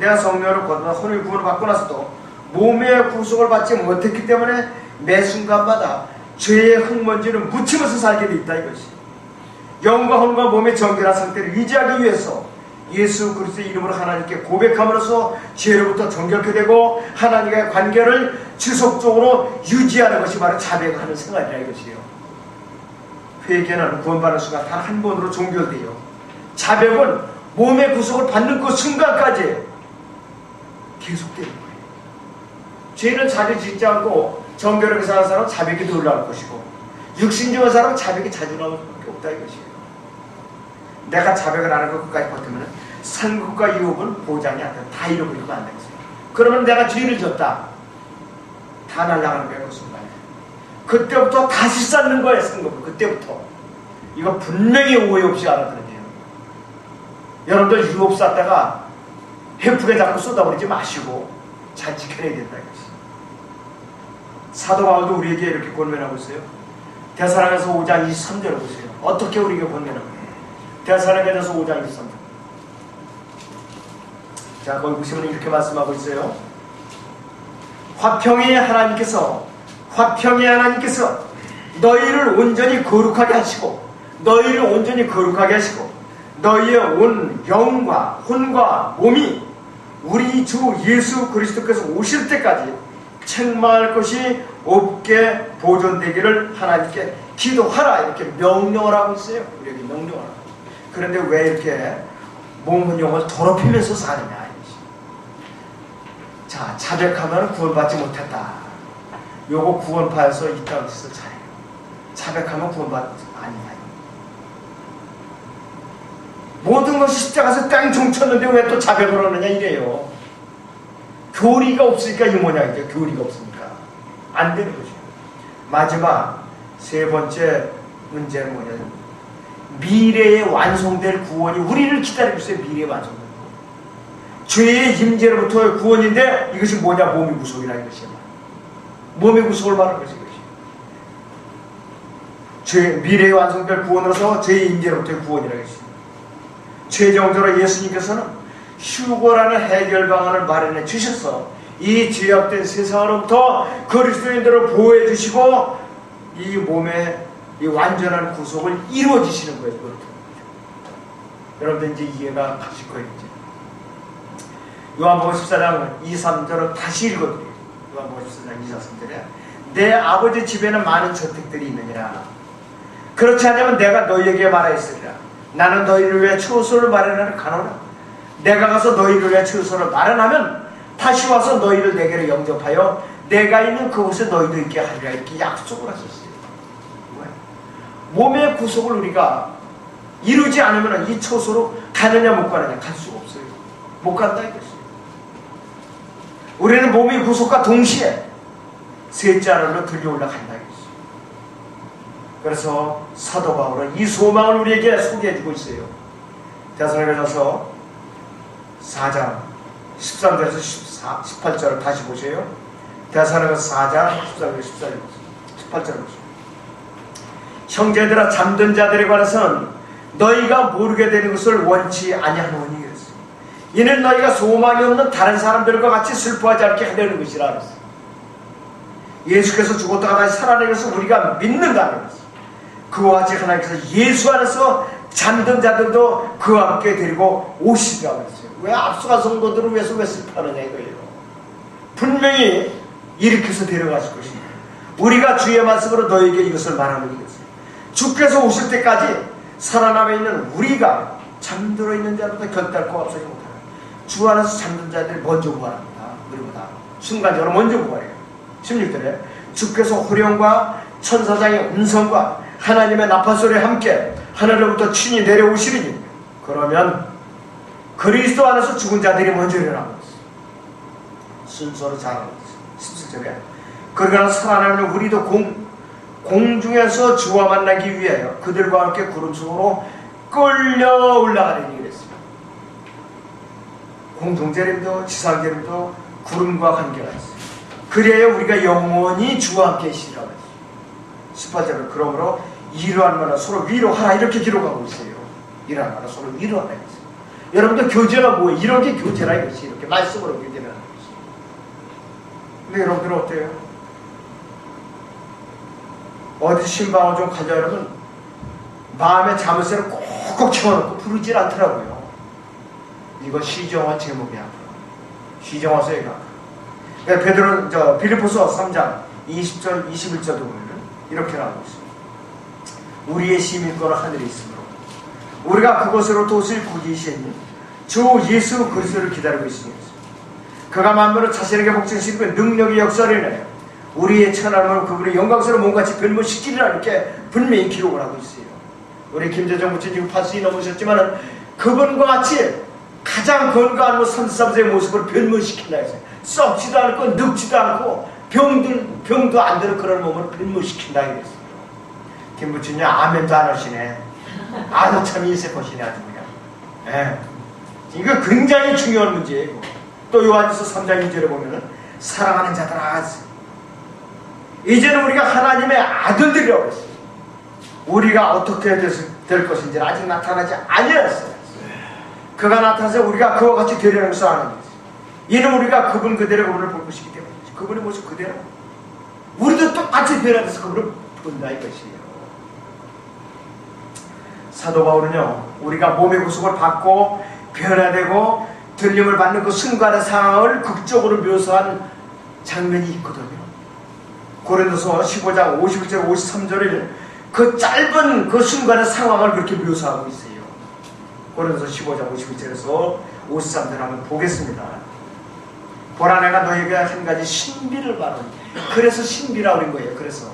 내가 성령으로 거듭나 혼을 구원을 받고 나서도 몸의 구속을 받지 못했기 때문에 매 순간마다 죄의 흙먼지를 묻히면서 살게 돼 있다 이것이. 영과 혼과 몸의 정결한 상태를 유지하기 위해서 예수 그리스도의 이름으로 하나님께 고백함으로써 죄로부터 정결케 되고 하나님과의 관계를 지속적으로 유지하는 것이 바로 자백하는 생활이라 이것이에요. 회개는 구원받는 순간 단 한 번으로 종결돼요. 자백은 몸의 구속을 받는 그 순간까지 계속되는 거예요. 죄를 자주 짓지 않고 정결하게 사는 사람은 자백이 덜 나올 것이고 육신적인 사람은 자백이 자주 나올 수밖에 없다 이것이에요. 내가 자백을 안 하고 끝까지 버티면 상급과 유업은 보장이 안 돼. 다 잃어버리면 안 되겠어요. 그러면 내가 죄를 졌다. 다 날아가는 거예요. 그 순간에. 그때부터 다시 쌓는 거예요. 상급을. 그때부터. 이거 분명히 오해 없이 알아들어야 돼요. 여러분들 유업 쌓다가 헤프게 자꾸 쏟아버리지 마시고 잘 지켜내야 된다 이것이. 사도 바울도 우리에게 이렇게 권면하고 있어요. 데살로니가서 5장 23절을 보세요. 어떻게 우리에게 권면하고 있어요. 데살로니가서 5장 23절. 자, 거기 보시면 이렇게 말씀하고 있어요. 화평의 하나님께서 너희를 온전히 거룩하게 하시고 너희의 온 영과 혼과 몸이 우리 주 예수 그리스도께서 오실 때까지 책망할 것이 없게 보존되기를 하나님께 기도하라, 이렇게 명령을 하고 있어요. 우리에게 명령을 하고. 그런데 왜 이렇게 몸은 영을 더럽히면서 사느냐. 자, 자백하면 구원받지 못했다. 요거 구원파에서 있다고 해서 잘해요. 자백하면 구원받지 아니냐. 모든 것이 십자가에서 땡총 쳤는데 왜 또 자백을 하느냐 이래요. 교리가 없으니까 이 모양이죠. 교리가 없으니까 안 되는 거죠. 마지막 세 번째 문제는 뭐냐면 미래에 완성될 구원이 우리를 기다리고 있어요. 미래에 완성될 구원. 죄의 임재로부터의 구원인데 이것이 뭐냐? 몸의 구속이라 이것이야. 몸의 구속을 말하는 것이 이것이. 미래에 완성될 구원으로서 죄의 임재로부터의 구원이라 이것이. 최종적으로 예수님께서는 휴거라는 해결 방안을 마련해 주셔서 이 죄악된 세상으로부터 그리스도인들을 보호해 주시고 이 몸의 이 완전한 구속을 이루어 주시는 거예요. 여러분들 이제 이해가 가실 거예요. 이제. 요한복음 14장 2, 3절을 다시 읽어드려요. 요한복음 14장 2, 3절에 내 아버지 집에는 많은 저택들이 있느니라. 그렇지 않으면 내가 너희에게 말하였으리라. 나는 너희를 위해 처소를 마련하러 가노라. 내가 가서 너희를 위해 처소를 마련하면 다시 와서 너희를 내게로 영접하여 내가 있는 그곳에 너희도 있게 하리라. 이렇게 약속을 하셨어요. 왜? 몸의 구속을 우리가 이루지 않으면 이 처소로 가느냐 못 가느냐 갈 수가 없어요. 못 간다 이것이에요. 우리는 몸의 구속과 동시에 셋째 하늘로 들려올라간다 이것이에요. 그래서 사도 바울은 이 소망을 우리에게 소개해주고 있어요. 데살로니가서 4장 13절에서 18절을 다시 보세요. 데살로니가서 4장 13절 18절을 보세요. 형제들아, 잠든 자들에 관해서는 너희가 모르게 되는 것을 원치 아니하노니 그랬어요. 이는 너희가 소망이 없는 다른 사람들과 같이 슬퍼하지 않게 하려는 것이라 그랬어요. 예수께서 죽었다가 다시 살아내는 것을 우리가 믿는다는 것이에요. 그와 같이 하나님께서 예수 안에서 잠든 자들도 그와 함께 데리고 오시리라고 했어요. 왜 앞서간 성도들을 위해서 왜 슬퍼하느냐 이거예요. 분명히 일으켜서 데려가실 것입니다. 우리가 주의 말씀으로 너에게 이것을 말하는 이것이에요. 주께서 오실 때까지 살아남아 있는 우리가 잠들어 있는 자로부터 결단코 앞서지 못하는 주 안에서 잠든 자들이 먼저 구원합니다. 우리보다 순간적으로 먼저 구원해요. 16절에 주께서 호령과 천사장의 음성과 하나님의 나팔소리와 함께 하늘로부터 친히 내려오시리니 그러면 그리스도 안에서 죽은 자들이 먼저 일어나고 있어요. 순서로 잘하고 있어요. 17절에 그러나 살아나는 우리도 공중에서 주와 만나기 위하여 그들과 함께 구름속으로 끌려 올라가리니 그랬어요. 공중재림도 지상재림도 구름과 관계가 있어요. 그래야 우리가 영원히 주와 함께 계시리라고 했어요. 18절에 그러므로 이러한 말은 서로 위로하라 이렇게 기록하고 있어요. 이러한 말은 서로 위로하라 했어요. 여러분들 교제가 뭐예요? 이렇게 교제라 이것이 이렇게 말씀으로 교제를 하는 것이. 근데 여러분들은 어때요? 어디 신방을 좀 가자 여러분 마음에 자물쇠를 꼭꼭 채워놓고 부르질 않더라고요. 이거 시정화 제목이야. 시정화서 얘가. 그러니까 베드로 빌립보서 3장 20절 21절도 보면 이렇게 나오고 있어요. 우리의 시민권은 하늘에 있으므로 우리가 그것으로 도실 구기신 주 예수 그리스도를 기다리고 있습니다. 그가 만물을 자신에게 복종시키고 능력의 역사를 내요. 우리의 천하를 그분의 영광스러운 몸같이 변모시키리라 이렇게 분명히 기록을 하고 있어요. 우리 김재정 부처님 지금 80이 넘으셨지만 그분과 같이 가장 건강한 33세의 모습을 변모시킨다 했어요. 썩지도 않고 늙지도 않고 병도 안 들어 그런 몸을 변모시킨다 했어요. 김 부처님 아멘도 안 하시네. 아주 참 인색하시네 아주 그냥. 예. 이거 굉장히 중요한 문제예요. 또 요한일서 3장 2절에 보면은 사랑하는 자들아 이제는 우리가 하나님의 아들들이라고 했어요. 우리가 어떻게 될 것인지는 아직 나타나지 아니었어요. 그가 나타나서 우리가 그와 같이 되려는 것을 아는 거죠. 이는 우리가 그분 그대로 그분을 볼 것이기 때문에 그분의 모습 그대로 우리도 똑같이 변화돼서 그분을 본다 이것이에요. 사도 바울은요, 우리가 몸의 구속을 받고 변화되고 들림을 받는 그 순간의 상황을 극적으로 묘사한 장면이 있거든요. 고린도서 15장 51절 53절을 그 짧은 그 순간의 상황을 그렇게 묘사하고 있어요. 고린도서 15장 51절에서 53절 한번 보겠습니다. 보라 내가 너에게 한 가지 신비를 말하니. 그래서 신비라고 그런 거예요. 그래서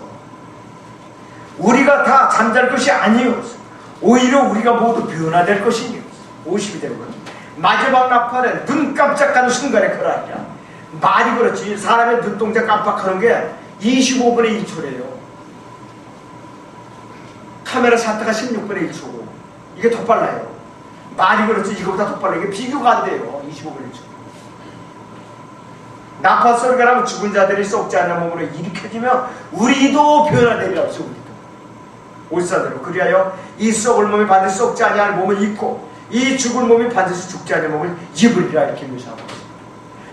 우리가 다 잠잘 것이 아니요 오히려 우리가 모두 변화될 것이니. 52절은 마지막 나팔은 눈 깜짝하는 순간에 그러하니라. 말이 그렇지 사람의 눈동자 깜빡하는 게 25분의 1초래요. 카메라 샷터가 16분의 1초고 이게 더 빨라요. 말이 그렇지 이거보다 더 빨라요. 이게 비교가 안 돼요. 25분의 1초. 나팔 소리가 나면 죽은 자들이 썩지 않는 몸으로 일으켜지면 우리도 변화되리라고 했어요. 우리도 54대로 그리하여 이 썩을 몸이 반드시 썩지 아니할 몸을 입고 이 죽을 몸이 반드시 죽지 않는 몸을 입으리라 이렇게 묘사하고 있습니다.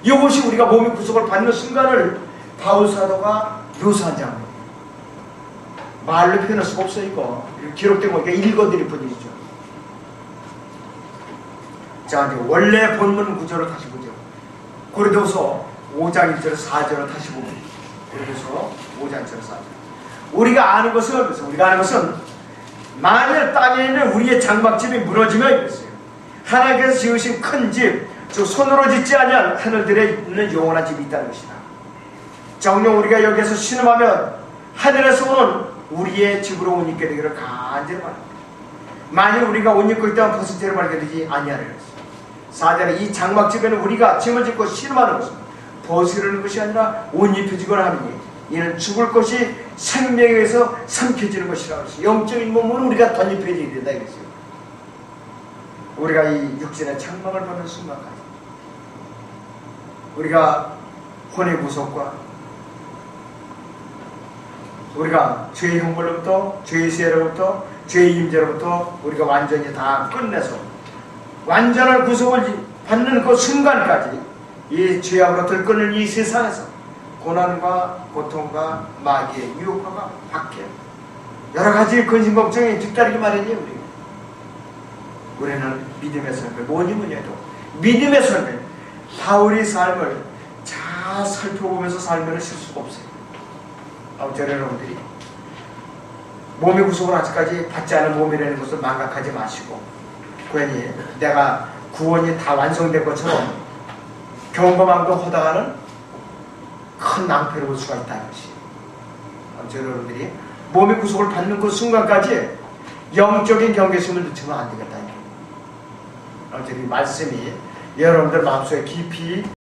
이것이 우리가 몸의 구속을 받는 순간을 바울 사도가 묘사한 장면이에요. 말로 표현할 수가 없어요. 이거 기록된 거니까 읽어드릴 뿐이죠. 자, 이제 원래 본문 구절을 다시 보죠. 고린도서 5장 1절에서 4절을 다시 보면 고린도서 5장 1절에서 4절. 우리가 아는 것은 만일 땅에 있는 우리의 장막집이 무너지면 이랬어요. 하나님께서 지으신 큰 집, 즉 손으로 짓지 아니한 하늘들에 있는 영원한 집이 있다는 것이다. 정녕 우리가 여기에서 신음하면 하늘에서 오는 우리의 집으로 옷 입게 되기를 간절히 바랍니다. 만일 우리가 옷 입고 있다면 벗은 채로 말게 되지 아니하리라 했어요. 4절에 이 장막집에는 우리가 짐을 짓고 신음하는 것은 벗으려는 것이 아니라 옷 입혀지거나 하느니 이는 죽을 것이 생명에 의해서 삼켜지는 것이라고 했어요. 영적인 몸은 우리가 덧입혀져야 된다 이랬어요. 우리가 이 육신의 장막을 받는 순간까지 우리가 혼의 구속과 우리가 죄의 형벌로부터 죄의 세례로부터 죄의 임재로부터 우리가 완전히 다 끝내서 완전한 구속을 받는 그 순간까지 이 죄악으로 들끓는 이 세상에서 고난과 고통과 마귀의 유혹과 박해 여러 가지 근심 걱정이 뒤따르기 마련이에요. 우리는 믿음의 삶을 뭐니 해도 믿음의 삶을 바울의 삶을 잘 살펴보면서 살면 실수가 없어요. 아무튼 여러분들이 몸의 구속을 아직까지 받지 않은 몸이라는 것을 망각하지 마시고 괜히 내가 구원이 다 완성된 것처럼 경험함도 허다가는 큰 낭패를 볼 수가 있다는 것이. 아무튼 여러분들이 몸의 구속을 받는 그 순간까지 영적인 경계심을 늦추면 안 되겠다. 아무튼 이 말씀이 여러분들 마음속에 깊이